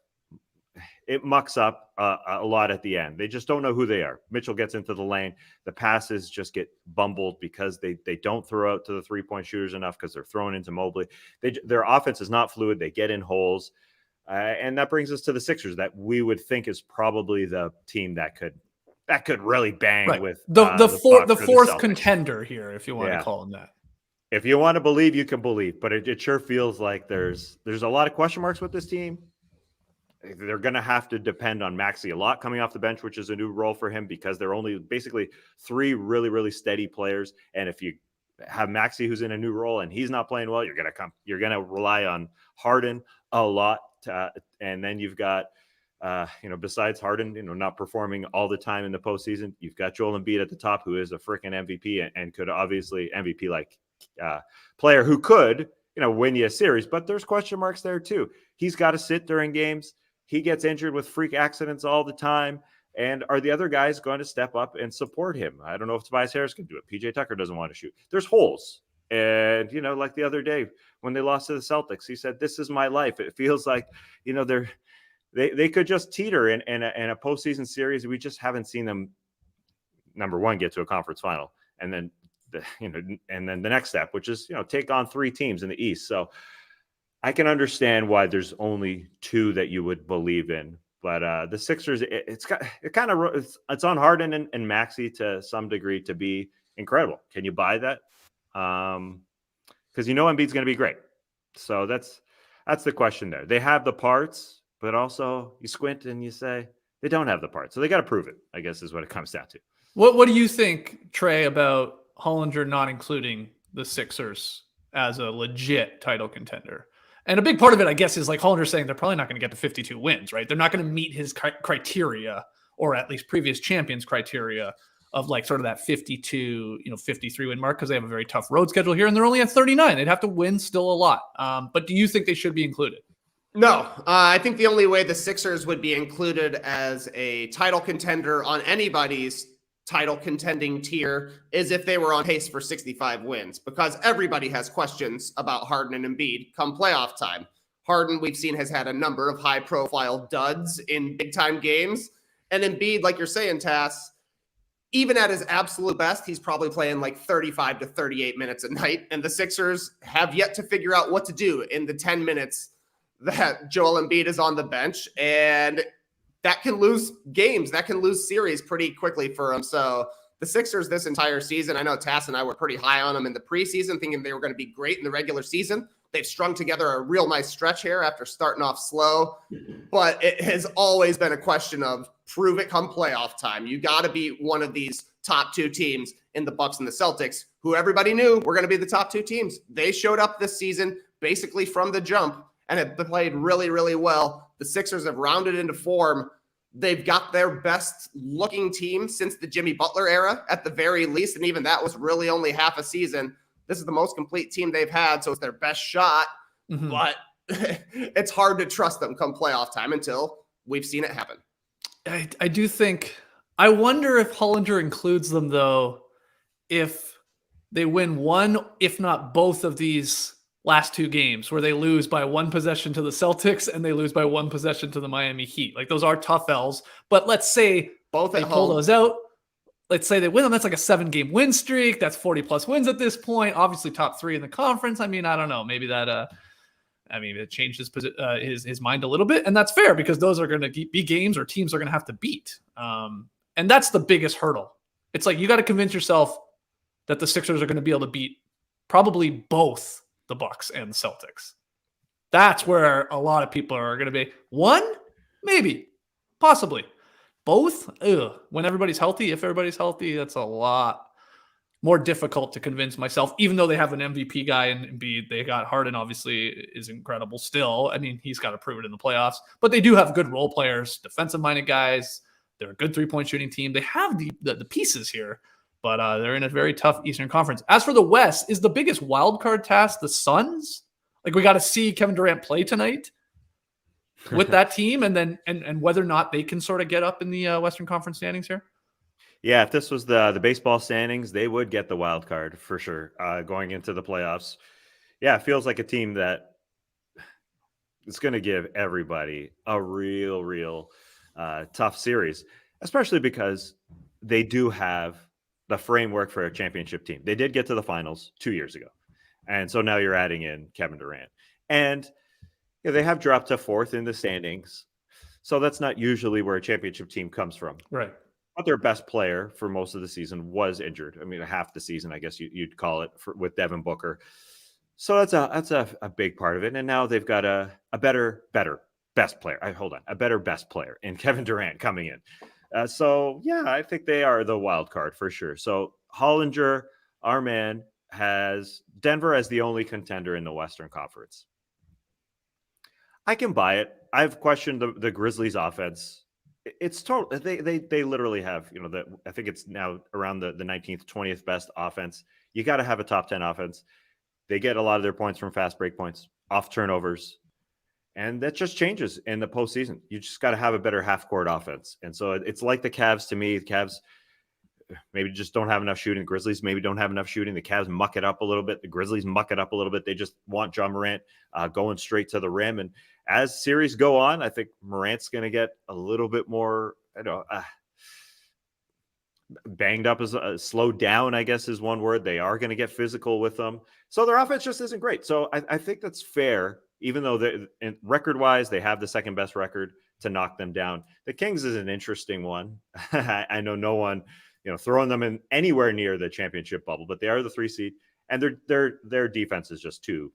it mucks up a lot at the end. They just don't know who they are. Mitchell gets into the lane. The passes just get bumbled because they don't throw out to the 3-point shooters enough because they're thrown into Mobley. Their offense is not fluid. They get in holes. And that brings us to the Sixers that we would think is probably the team that could really bang with the fourth contender here, if you want to call them that. If you want to believe, you can believe, but it sure feels like there's a lot of question marks with this team. They're going to have to depend on Maxey a lot coming off the bench, which is a new role for him because they're only basically 3 really, really steady players. And if you have Maxey who's in a new role and he's not playing well, you're going to rely on Harden a lot. And then you've got, besides Harden, not performing all the time in the postseason, you've got Joel Embiid at the top, who is a freaking MVP and could obviously MVP-like player who could, win you a series. But there's question marks there too. He's got to sit during games. He gets injured with freak accidents all the time. And are the other guys going to step up and support him? I don't know if Tobias Harris can do it. PJ Tucker doesn't want to shoot. There's holes. And, like the other day when they lost to the Celtics, he said, this is my life. It feels like, they could just teeter in a postseason series. We just haven't seen them, number one, get to a conference final. And then, and then the next step, which is, take on 3 teams in the East. So I can understand why there's only 2 that you would believe in. But the Sixers, it's on Harden and Maxey to some degree to be incredible. Can you buy that? Because Embiid's going to be great. So that's the question there. They have the parts, but also you squint and you say they don't have the parts. So they got to prove it, I guess, is what it comes down to. What do you think, Trey, about Hollinger not including the Sixers as a legit title contender? And a big part of it, I guess, is like Hollinger saying they're probably not going to get to 52 wins, right? They're not going to meet his criteria, or at least previous champions' criteria of like sort of that 52, 53 win mark, because they have a very tough road schedule here, and they're only at 39. They'd have to win still a lot. But do you think they should be included? No, I think the only way the Sixers would be included as a title contender on anybody's title contending tier is if they were on pace for 65 wins, because everybody has questions about Harden and Embiid come playoff time. Harden, we've seen, has had a number of high profile duds in big time games. And Embiid, like you're saying, Tass, even at his absolute best, he's probably playing like 35 to 38 minutes a night. And the Sixers have yet to figure out what to do in the 10 minutes that Joel Embiid is on the bench. And that can lose games. That can lose series pretty quickly for them. So the Sixers this entire season, I know Tass and I were pretty high on them in the preseason, thinking they were going to be great in the regular season. They've strung together a real nice stretch here after starting off slow. But it has always been a question of prove it come playoff time. You got to be one of these top two teams in the Bucks and the Celtics, who everybody knew were going to be the top two teams. They showed up this season basically from the jump and have played really, really well. The Sixers have rounded into form. They've got their best looking team since the Jimmy Butler era at the very least. And even that was really only half a season. This is the most complete team they've had. So it's their best shot, but it's hard to trust them come playoff time until we've seen it happen. I do think, I wonder if Hollinger includes them though, if they win one, if not both of these last two games where they lose by one possession to the Celtics and they lose by one possession to the Miami Heat. Like those are tough L's, but let's say both they pull those out. Let's say they win them. That's like a 7-game win streak. That's 40 plus wins at this point. Obviously top 3 in the conference. I mean, I don't know. Maybe that, it changed his mind a little bit, and that's fair because those are going to be games or teams are going to have to beat. And that's the biggest hurdle. It's like, you got to convince yourself that the Sixers are going to be able to beat probably both the Bucks and the Celtics. That's where a lot of people are going to be. One, maybe, possibly. Both, when everybody's healthy, if everybody's healthy, that's a lot more difficult to convince myself, even though they have an MVP guy and they got Harden, obviously is incredible still. I mean, he's got to prove it in the playoffs, but they do have good role players, defensive-minded guys. They're a good three-point shooting team. They have the pieces here, but they're in a very tough Eastern Conference. As for the West, is the biggest wild card task the Suns? Like, we got to see Kevin Durant play tonight with that team, and then and whether or not they can sort of get up in the Western Conference standings here. Yeah, if this was the baseball standings, they would get the wild card for sure going into the playoffs. Yeah, it feels like a team that is going to give everybody a real tough series, especially because they do have the framework for a championship team. They did get to the finals 2 years ago. And so now you're adding in Kevin Durant. And they have dropped to 4th in the standings. So that's not usually where a championship team comes from. Right. But their best player for most of the season was injured. I mean, half the season, I guess you'd call it, with Devin Booker. So that's a big part of it. And now they've got a better best player. A better best player in Kevin Durant coming in. So, yeah, I think they are the wild card for sure. So Hollinger, our man, has Denver as the only contender in the Western Conference. I can buy it. I've questioned the Grizzlies offense. It's total. They literally have, I think it's now around the 19th, 20th best offense. You got to have a top 10 offense. They get a lot of their points from fast break points, off turnovers. And that just changes in the postseason. You just got to have a better half-court offense. And so it's like the Cavs to me. The Cavs maybe just don't have enough shooting. Grizzlies maybe don't have enough shooting. The Cavs muck it up a little bit. The Grizzlies muck it up a little bit. They just want Ja Morant going straight to the rim. And as series go on, I think Morant's going to get a little bit more, banged up, slowed down, I guess is one word. They are going to get physical with them. So their offense just isn't great. So I think that's fair. even though record-wise they have the second best record, to knock them down. The Kings is an interesting one. I know no one, throwing them in anywhere near the championship bubble, but they are the 3 seed, and their defense is just too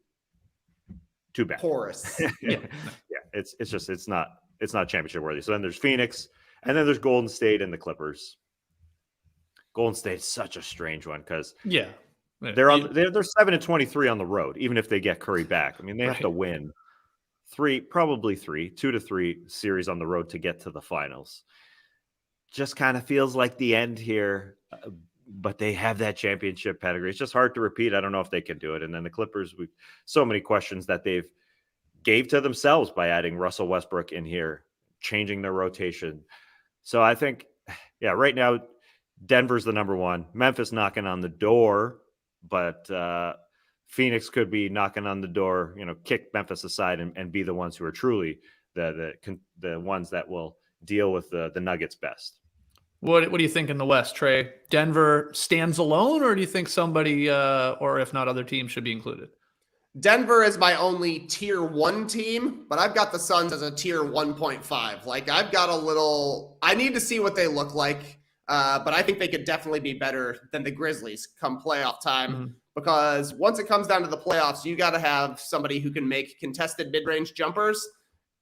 bad. Porous. yeah, it's not championship worthy. So then there's Phoenix, and then there's Golden State and the Clippers. Golden State's such a strange one because they're 7-23 on the road, even if they get Curry back. I mean, they have to win 2 to 3 series on the road to get to the finals. Just kind of feels like the end here, but they have that championship pedigree. It's just hard to repeat. I don't know if they can do it. And then the Clippers, so many questions that they've gave to themselves by adding Russell Westbrook in here, changing their rotation. So I think, right now, Denver's the number 1. Memphis knocking on the door, but Phoenix could be knocking on the door, kick Memphis aside and be the ones who are truly the ones that will deal with the Nuggets best. What do you think in the West, Trey? Denver stands alone, or do you think somebody, or if not other teams, should be included? Denver is my only tier 1 team, but I've got the Suns as a tier 1.5. Like, I need to see what they look like. But I think they could definitely be better than the Grizzlies come playoff time, because once it comes down to the playoffs, you got to have somebody who can make contested mid-range jumpers,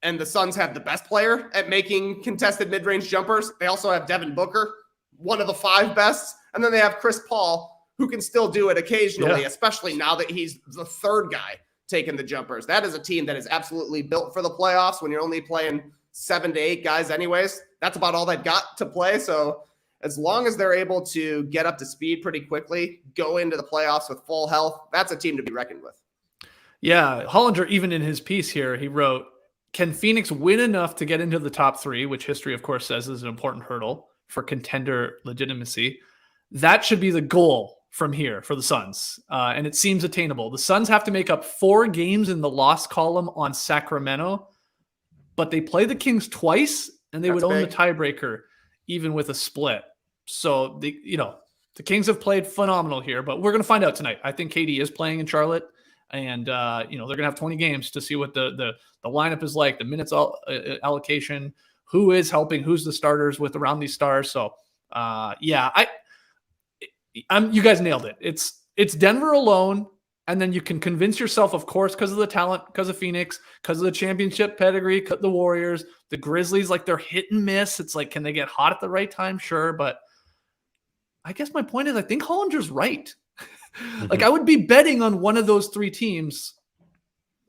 and the Suns have the best player at making contested mid-range jumpers. They also have Devin Booker, one of the 5 best, and then they have Chris Paul, who can still do it occasionally, especially now that he's the 3rd guy taking the jumpers. That is a team that is absolutely built for the playoffs when you're only playing 7 to 8 guys anyways. That's about all they've got to play, so as long as they're able to get up to speed pretty quickly, go into the playoffs with full health, that's a team to be reckoned with. Yeah, Hollinger, even in his piece here, he wrote, can Phoenix win enough to get into the top 3, which history, of course, says is an important hurdle for contender legitimacy? That should be the goal from here for the Suns, and it seems attainable. The Suns have to make up 4 games in the loss column on Sacramento, but they play the Kings twice, and they would own the tiebreaker even with a split. So the Kings have played phenomenal here, but we're going to find out tonight. I think KD is playing in Charlotte, and they're going to have 20 games to see what the lineup is like, the minutes allocation, who is helping, who's the starters with around these stars. So you guys nailed it. It's Denver alone, and then you can convince yourself, of course, because of the talent, because of Phoenix, because of the championship pedigree, the Warriors, the Grizzlies, like they're hit and miss. It's like, can they get hot at the right time? Sure. But I guess my point is, I think Hollinger's right. Like, I would be betting on one of those 3 teams,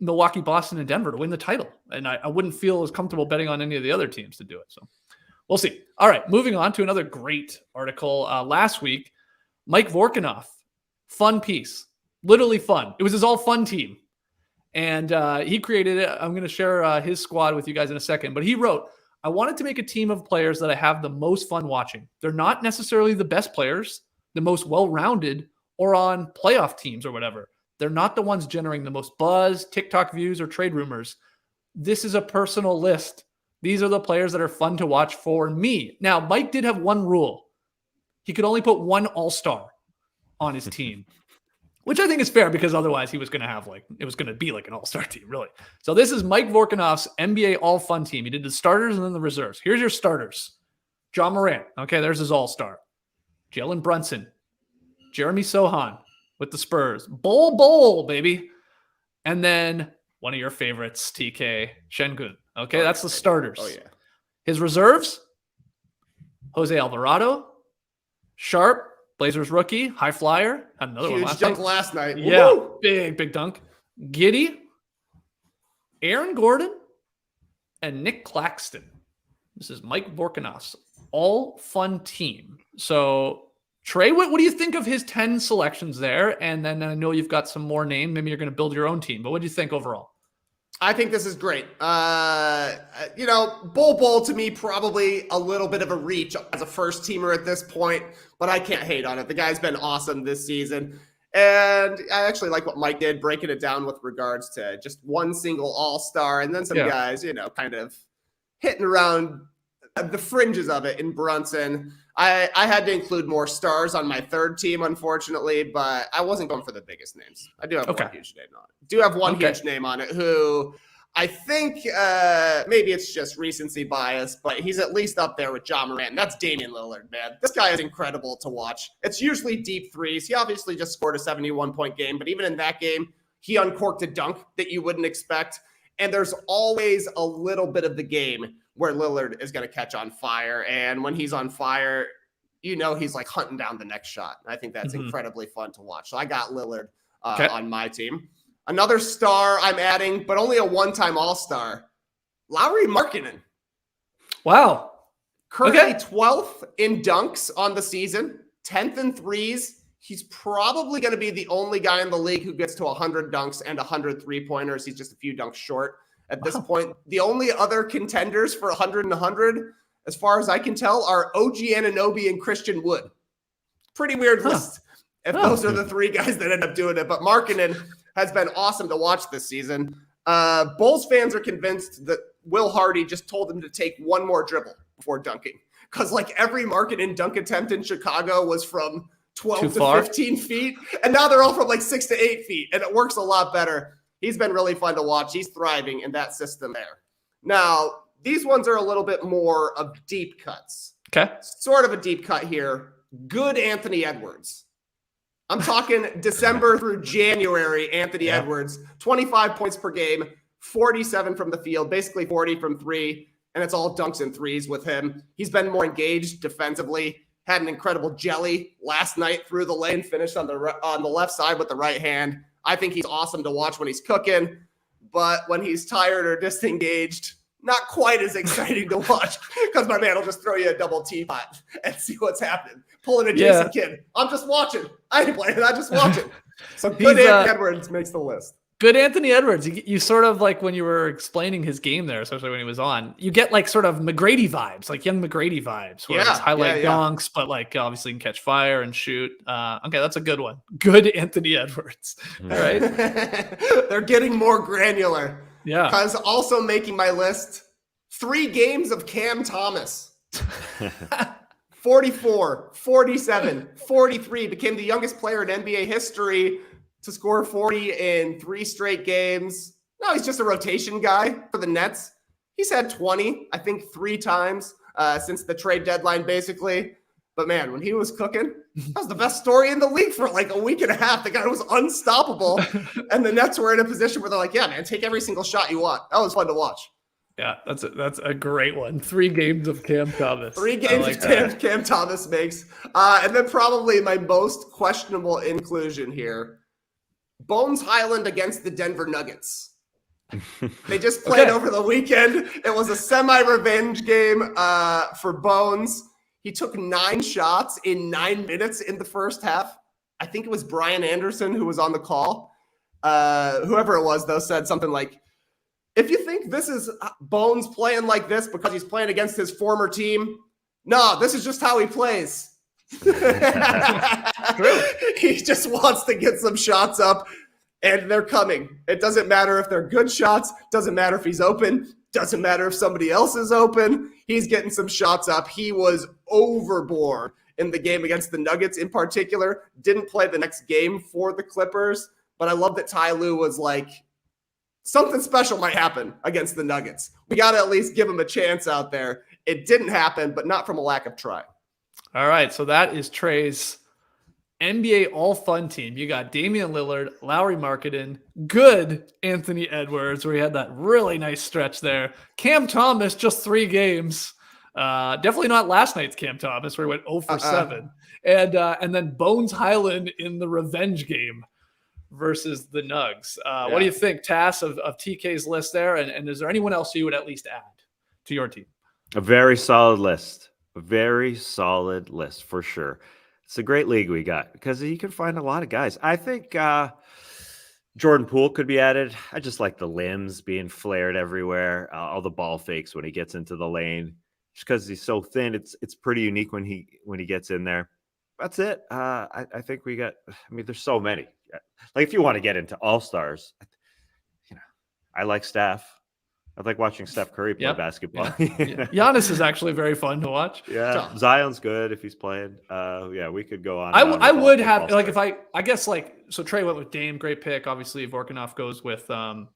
Milwaukee, Boston, and Denver, to win the title. And I wouldn't feel as comfortable betting on any of the other teams to do it. So we'll see. All right, moving on to another great article. Last week, Mike Vorkunov, fun piece. Literally fun. It was his all fun team. And he created it. I'm going to share his squad with you guys in a second. But he wrote, I wanted to make a team of players that I have the most fun watching. They're not necessarily the best players, the most well-rounded, or on playoff teams or whatever. They're not the ones generating the most buzz, TikTok views, or trade rumors. This is a personal list. These are the players that are fun to watch for me. Now, Mike did have one rule. He could only put 1 all-star on his team, which I think is fair, because otherwise he was going to have it was going to be like an all-star team, really. So this is Mike Vorkunov's NBA all-fun team. He did the starters and then the reserves. Here's your starters. John Morant. Okay, there's his all-star. Jalen Brunson. Jeremy Sohan with the Spurs. Bol, baby. And then one of your favorites, TK Şengün. Okay, that's the starters. Oh, yeah. His reserves, Jose Alvarado, Sharp, Blazers rookie, high flyer. Had another one Huge dunk last night. Yeah, Woo! big dunk. Giddey, Aaron Gordon, and Nick Claxton. This is Mike Vorkunov's all-fun team. So, Trey, what do you think of his 10 selections there? And then I know you've got some more names. Maybe you're going to build your own team. But what do you think overall? I think this is great. Bol to me, probably a little bit of a reach as a first teamer at this point, but I can't hate on it. The guy's been awesome this season. And I actually like what Mike did, breaking it down with regards to just one single all-star and then some guys, kind of hitting around the fringes of it in Brunson. I had to include more stars on my third team, unfortunately, but I wasn't going for the biggest names. I do have one huge name on it. Huge name on it who I think maybe it's just recency bias, but he's at least up there with John Morant. And that's Damian Lillard, man. This guy is incredible to watch. It's usually deep threes. He obviously just scored a 71-point game, but even in that game, he uncorked a dunk that you wouldn't expect. And there's always a little bit of the game where Lillard is going to catch on fire. And when he's on fire, you know he's like hunting down the next shot. And I think that's incredibly fun to watch. So I got Lillard on my team. Another star I'm adding, but only a one-time All-Star, Lauri Markkanen. Wow. Currently 12th in dunks on the season, 10th in threes. He's probably going to be the only guy in the league who gets to 100 dunks and 100 three-pointers. He's just a few dunks short at this point. The only other contenders for 100 and 100, as far as I can tell, are OG Anunoby and Christian Wood. Pretty weird list if those are the three guys that end up doing it. But Markkanen has been awesome to watch this season. Bulls fans are convinced that Will Hardy just told him to take one more dribble before dunking. Because like every Markkanen dunk attempt in Chicago was from 12 to 15 feet. And now they're all from like 6 to 8 feet. And it works a lot better. He's been really fun to watch. He's thriving in that system there. Now, these ones are a little bit more of deep cuts. Okay. Sort of a deep cut here. Good Anthony Edwards. I'm talking December through January, Anthony Edwards. 25 points per game, 47 from the field, basically 40 from three, and it's all dunks and threes with him. He's been more engaged defensively, had an incredible jelly last night through the lane, finished on the left side with the right hand. I think he's awesome to watch when he's cooking, but when he's tired or disengaged, not quite as exciting to watch because my man will just throw you a double teapot and see what's happening. Pulling a Jason Kidd. I'm just watching. I ain't playing. I'm just watching. So good Anthony Edwards makes the list. Good Anthony Edwards. You sort of like when you were explaining his game there, especially when he was on, you get like sort of McGrady vibes, like young McGrady vibes, where it's highlight dunks, but like obviously can catch fire and shoot. Okay, that's a good one. Good Anthony Edwards. All right. They're getting more granular. Yeah. Because also making my list, 3 games of Cam Thomas. 44, 47, 43, became the youngest player in NBA history to score 40 in 3 straight games. No, he's just a rotation guy for the Nets. He's had 20, I think 3 times since the trade deadline, basically. But man, when he was cooking, that was the best story in the league for like a week and a half. The guy was unstoppable. And the Nets were in a position where they're like, yeah, man, take every single shot you want. That was fun to watch. Yeah, that's a great one. 3 games of Cam Thomas. 3 games of Cam Thomas makes. And then probably my most questionable inclusion here, Bones Highland against the Denver Nuggets. They just played over the weekend. It was a semi-revenge game for Bones. He took 9 shots in 9 minutes in the first half. I think it was Brian Anderson who was on the call. Whoever it was, though, said something like, if you think this is Bones playing like this because he's playing against his former team, no, this is just how he plays. He just wants to get some shots up, and they're coming. It doesn't matter if they're good shots. Doesn't matter if he's open. Doesn't matter if somebody else is open. He's getting some shots up. He was overboard in the game against the Nuggets in particular. Didn't play the next game for the Clippers, but I love that Ty Lue was like, something special might happen against the Nuggets. We got to at least give him a chance out there. It didn't happen, but not from a lack of try. All right, so that is Trey's NBA All-Fun team. You got Damian Lillard, Lauri Markkanen, good Anthony Edwards, where he had that really nice stretch there. Cam Thomas, just 3 games. Definitely not last night's Cam Thomas, where he went 0 for 7. And then Bones Highland in the revenge game versus the Nugs. What do you think, Tass, of TK's list there? And is there anyone else you would at least add to your team? A very solid list. A very solid list for sure. It's a great league we got because you can find a lot of guys. I think Jordan Poole could be added. I just like the limbs being flared everywhere, all the ball fakes when he gets into the lane. Just because he's so thin, it's pretty unique when he gets in there. That's it. I think we got. I mean, there's so many. Like if you want to get into all stars, I like Steph. I like watching Steph Curry play basketball. Giannis is actually very fun to watch. Yeah, Zion's good if he's playing. Yeah, we could go on. I would have like if I guess like so Trey went with Dame, great pick. Obviously, Vorkunov goes with John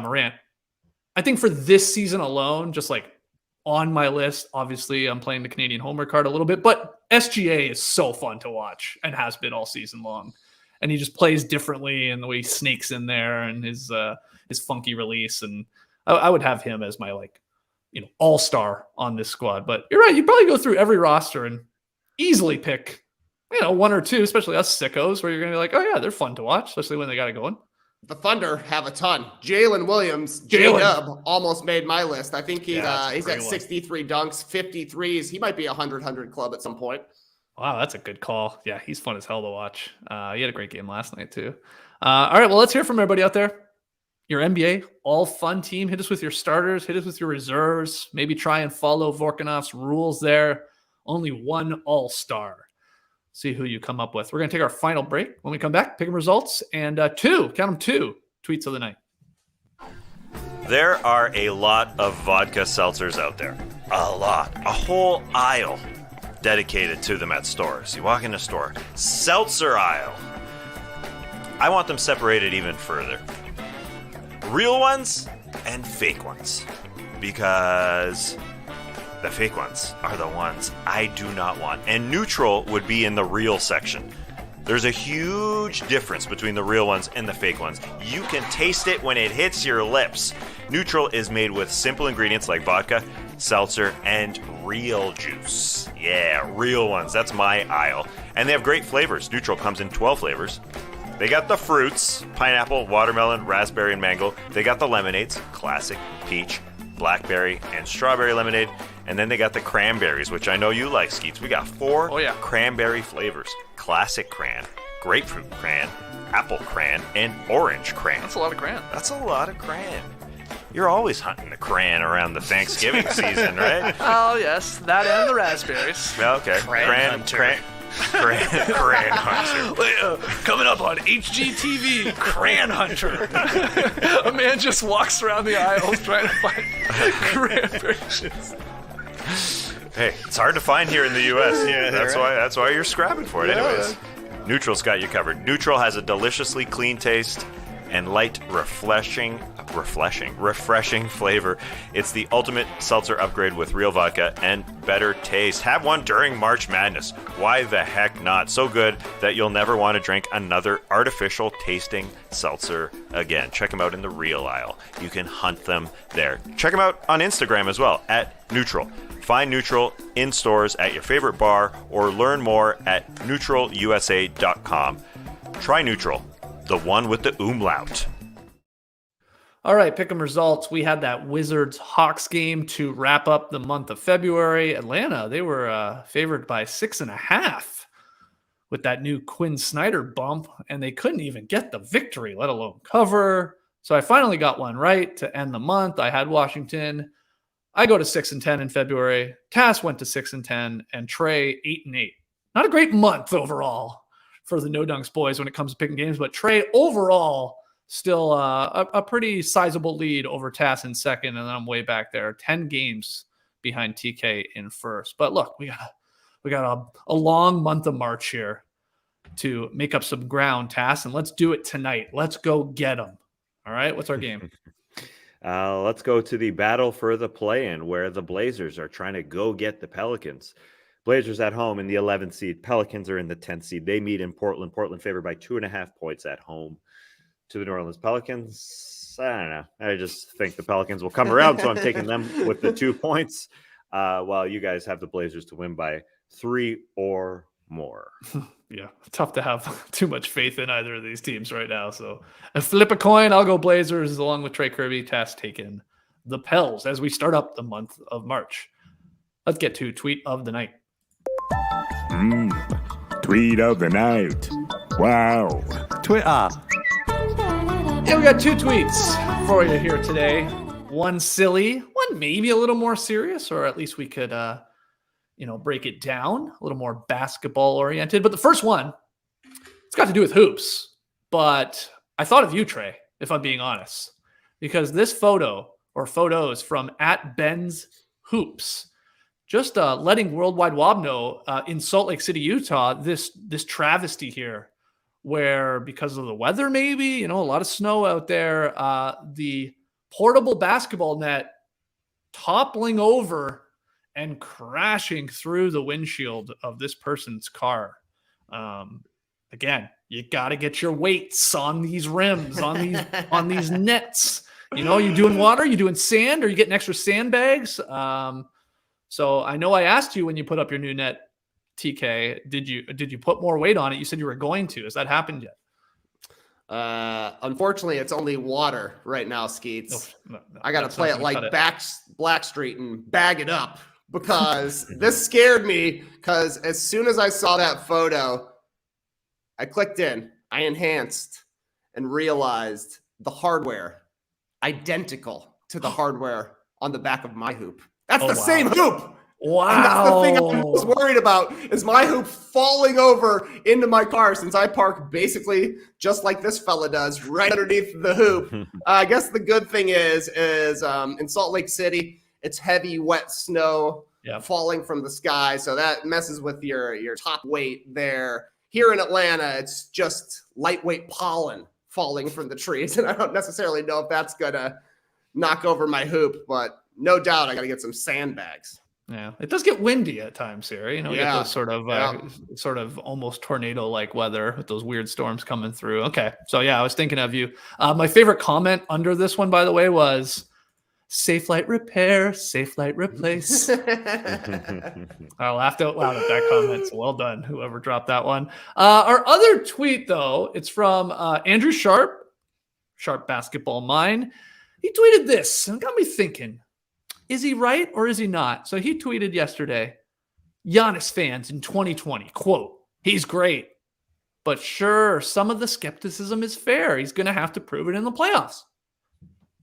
Morant. I think for this season alone, just like on my list, obviously I'm playing the Canadian homer card a little bit, but SGA is so fun to watch and has been all season long. And he just plays differently and the way he snakes in there and his funky release. And I would have him as my all-star on this squad. But you're right, you probably go through every roster and easily pick, one or two, especially us sickos, where you're gonna be like, oh yeah, they're fun to watch, especially when they got it going. The Thunder have a ton. Jalen Williams, J-Dub, almost made my list. I think he's at 63 dunks, 53s. He might be a 100 club at some point. Wow, that's a good call. Yeah, he's fun as hell to watch. He had a great game last night too. All right, well, let's hear from everybody out there. Your NBA all-fun team. Hit us with your starters. Hit us with your reserves. Maybe try and follow Vorkunov's rules there. Only one all-star. See who you come up with. We're going to take our final break. When we come back, pick them results and two tweets of the night. There are a lot of vodka seltzers out there. A lot. A whole aisle dedicated to them at stores. You walk in a store, seltzer aisle. I want them separated even further. Real ones and fake ones. Because the fake ones are the ones I do not want. And neutral would be in the real section. There's a huge difference between the real ones and the fake ones. You can taste it when it hits your lips. Neutral is made with simple ingredients like vodka, seltzer, and real juice. Yeah, real ones. That's my aisle. And they have great flavors. Neutral comes in 12 flavors. They got the fruits, pineapple, watermelon, raspberry, and mango. They got the lemonades, classic, peach, blackberry, and strawberry lemonade. And then they got the cranberries, which I know you like, Skeets. We got 4 cranberry flavors. Classic cran, grapefruit cran, apple cran, and orange cran. That's a lot of cran. That's a lot of cran. You're always hunting the cran around the Thanksgiving season, right? Oh, yes. That and the raspberries. Okay. Cran hunter. Coming up on HGTV, Cran Hunter. A man just walks around the aisles trying to find cranberries. Hey, it's hard to find here in the U.S. Yeah, that's why you're scrapping for it. Anyways, Neutral's got you covered. Neutral has a deliciously clean taste and light, refreshing flavor. It's the ultimate seltzer upgrade with real vodka and better taste. Have one during March Madness. Why the heck not? So good that you'll never want to drink another artificial tasting seltzer again. Check them out in the real aisle. You can hunt them there. Check them out on Instagram as well, at Neutral. Find Neutral in stores at your favorite bar or learn more at neutralusa.com. Try Neutral, the one with the umlaut. All right, pick 'em results. We had that Wizards-Hawks game to wrap up the month of February. Atlanta, they were favored by 6.5 with that new Quinn Snyder bump, and they couldn't even get the victory, let alone cover. So I finally got one right to end the month. I had Washington. I go to 6-10 in February. Tass went to 6-10, and Trey 8-8. Not a great month overall for the No Dunks boys when it comes to picking games, but Trey overall still a pretty sizable lead over Tass in second, and then I'm way back there, 10 games behind TK in first. But look, we got a long month of March here to make up some ground, Tass, and let's do it tonight. Let's go get them. All right, what's our game? Let's go to the battle for the play-in, where the Blazers are trying to go get the Pelicans. Blazers at home in the 11th seed. Pelicans are in the 10th seed. They meet in Portland. Portland favored by 2.5 points at home to the New Orleans Pelicans. I don't know. I just think the Pelicans will come around, so I'm taking them with the 2 points, while you guys have the Blazers to win by 3 or more. Yeah, tough to have too much faith in either of these teams right now. So I flip a coin. I'll go Blazers along with Trey Kirby. Tass taking the Pels as we start up the month of March. Let's get to tweet of the night. Tweet of the night. Wow. Twitter. Yeah, we got 2 tweets for you here today. One silly, one maybe a little more serious, or at least we could, break it down a little more basketball oriented. But the first one, it's got to do with hoops. But I thought of you, Trey, if I'm being honest, because this photo or photos from @BensHoops just letting Worldwide Wob know in Salt Lake City, Utah, this travesty here, where because of the weather, maybe, a lot of snow out there, the portable basketball net toppling over and crashing through the windshield of this person's car. Again, you got to get your weights on these rims, on these nets. You doing water, you doing sand, or you getting extra sandbags? So I know I asked you when you put up your new net, TK, did you put more weight on it? You said you were going to. Has that happened yet? Unfortunately, it's only water right now, Skeets. No, I got to play it like Blackstreet and bag it up, because this scared me, because as soon as I saw that photo, I clicked in, I enhanced, and realized the hardware identical to the hardware on the back of my hoop. That's the same hoop. Wow. And that's the thing I was worried about, is my hoop falling over into my car, since I park basically just like this fella does, right underneath the hoop. I guess the good thing is in Salt Lake City, it's heavy, wet snow falling from the sky. So that messes with your top weight there. Here in Atlanta, it's just lightweight pollen falling from the trees. And I don't necessarily know if that's going to knock over my hoop, but no doubt I got to get some sandbags. Yeah, it does get windy at times here. We get those sort of almost tornado-like weather with those weird storms coming through. Okay, so I was thinking of you. My favorite comment under this one, by the way, was "Safe light repair, safe light replace." I laughed out loud at that comment. So well done, whoever dropped that one. Our other tweet, though, it's from Andrew Sharp Basketball Mine. He tweeted this and got me thinking. Is he right or is he not? So he tweeted yesterday, Giannis fans in 2020, quote, "He's great, but sure, some of the skepticism is fair. He's going to have to prove it in the playoffs."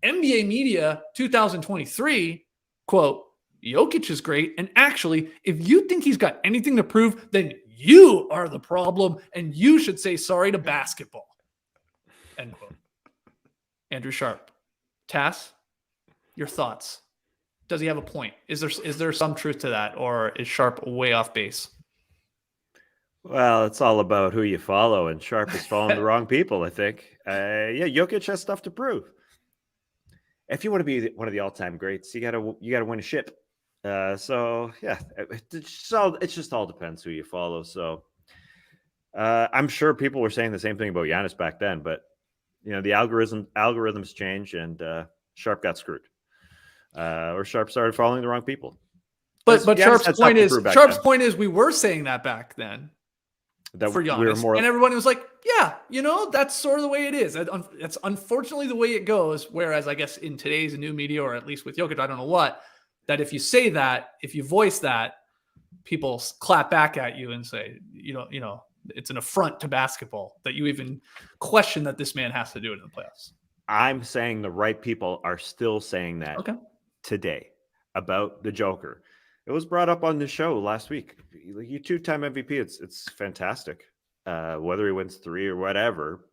NBA Media 2023, quote, "Jokic is great. And actually, if you think he's got anything to prove, then you are the problem and you should say sorry to basketball." End quote. Andrew Sharp. Tass, your thoughts? Does he have a point? Is there some truth to that, or is Sharp way off base? Well, it's all about who you follow, and Sharp is following the wrong people, I think. Jokic has stuff to prove. If you want to be one of the all-time greats, you gotta win a ship. It just all depends who you follow. So I'm sure people were saying the same thing about Giannis back then, but the algorithms change, and Sharp got screwed. Or Sharp started following the wrong people. But Sharp's point is we were saying that back then for Giannis, and everyone was like, that's sort of the way it is. That's unfortunately the way it goes. Whereas I guess in today's new media, or at least with Jokic, I don't know what, that if you say that, if you voice that, people clap back at you and say, it's an affront to basketball that you even question that this man has to do it in the playoffs. I'm saying the right people are still saying that today about the Joker. It was brought up on the show last week. You two-time MVP, it's fantastic. Whether he wins 3 or whatever,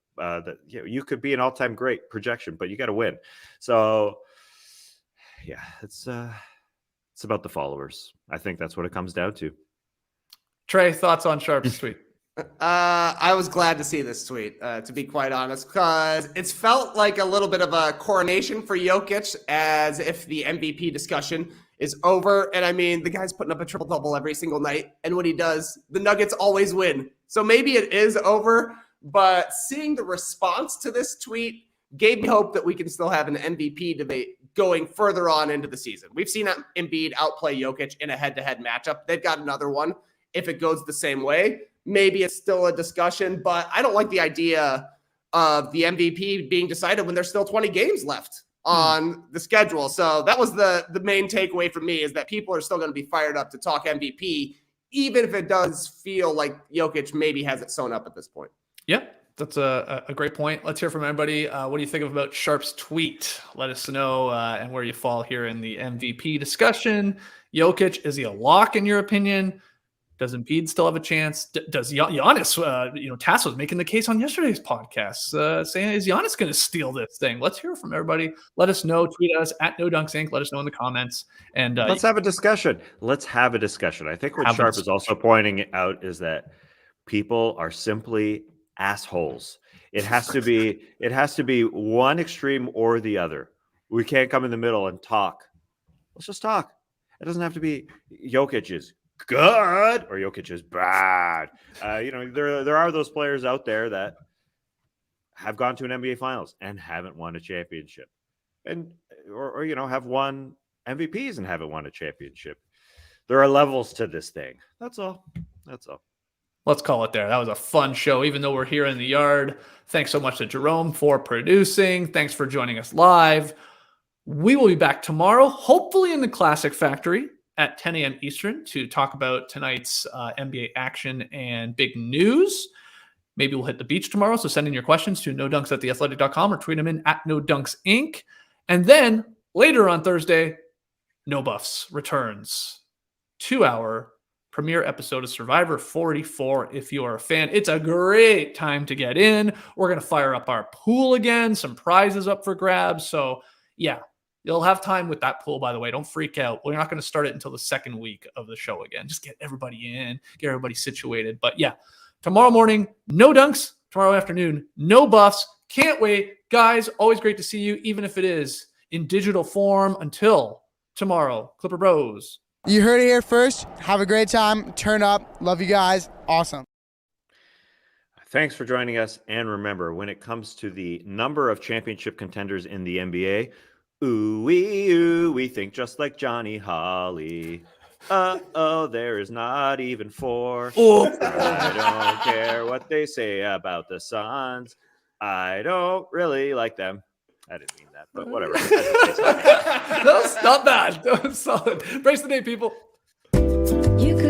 you could be an all-time great projection, but you got to win. So, it's about the followers. I think that's what it comes down to. Trey, thoughts on Sharp's tweet? I was glad to see this tweet, to be quite honest, because it's felt like a little bit of a coronation for Jokic, as if the MVP discussion is over. And I mean, the guy's putting up a triple-double every single night, and when he does, the Nuggets always win. So maybe it is over, but seeing the response to this tweet gave me hope that we can still have an MVP debate going further on into the season. We've seen Embiid outplay Jokic in a head-to-head matchup. They've got another one. If it goes the same way, maybe it's still a discussion, but I don't like the idea of the MVP being decided when there's still 20 games left on the schedule. So that was the main takeaway for me, is that people are still going to be fired up to talk MVP, even if it does feel like Jokic maybe has it sewn up at this point. Yeah, that's a great point. Let's hear from everybody. What do you think about Sharp's tweet? Let us know and where you fall here in the MVP discussion. Jokic, is he a lock in your opinion? Does Embiid still have a chance? Does Giannis? Tass was making the case on yesterday's podcast, saying, "Is Giannis going to steal this thing?" Let's hear from everybody. Let us know. Tweet us at No Dunks Inc. Let us know in the comments. And let's have a discussion. Let's have a discussion. I think what Sharp is also pointing out is that people are simply assholes. It has to be. It has to be one extreme or the other. We can't come in the middle and talk. Let's just talk. It doesn't have to be Jokic is good or Jokic is bad. There are those players out there that have gone to an NBA Finals and haven't won a championship, and or have won MVPs and haven't won a championship. There are levels to this thing. That's all. Let's call it there. That was a fun show, even though we're here in the yard. Thanks so much to Jerome for producing. Thanks for joining us live. We will be back tomorrow, hopefully in the Classic Factory at 10 a.m. Eastern to talk about tonight's NBA action and big news. Maybe we'll hit the beach tomorrow, so send in your questions to nodunks@theathletic.com or tweet them in at NoDunksInc. And then later on Thursday, No Buffs returns. 2-hour premiere episode of Survivor 44. If you are a fan, it's a great time to get in. We're going to fire up our pool again, some prizes up for grabs. So yeah, you'll have time with that pool, by the way. Don't freak out. We're not going to start it until the second week of the show again. Just get everybody in, get everybody situated. But yeah, tomorrow morning, No Dunks. Tomorrow afternoon, No Buffs. Can't wait. Guys, always great to see you, even if it is in digital form. Until tomorrow, Clipper Bros. You heard it here first. Have a great time. Turn up. Love you guys. Awesome. Thanks for joining us. And remember, when it comes to the number of championship contenders in the NBA, we think just like Johnny Holly. There is not even 4. I don't care what they say about the Suns. I don't really like them. I didn't mean that, but whatever. That was not bad. That was solid. Brace the day, people. You could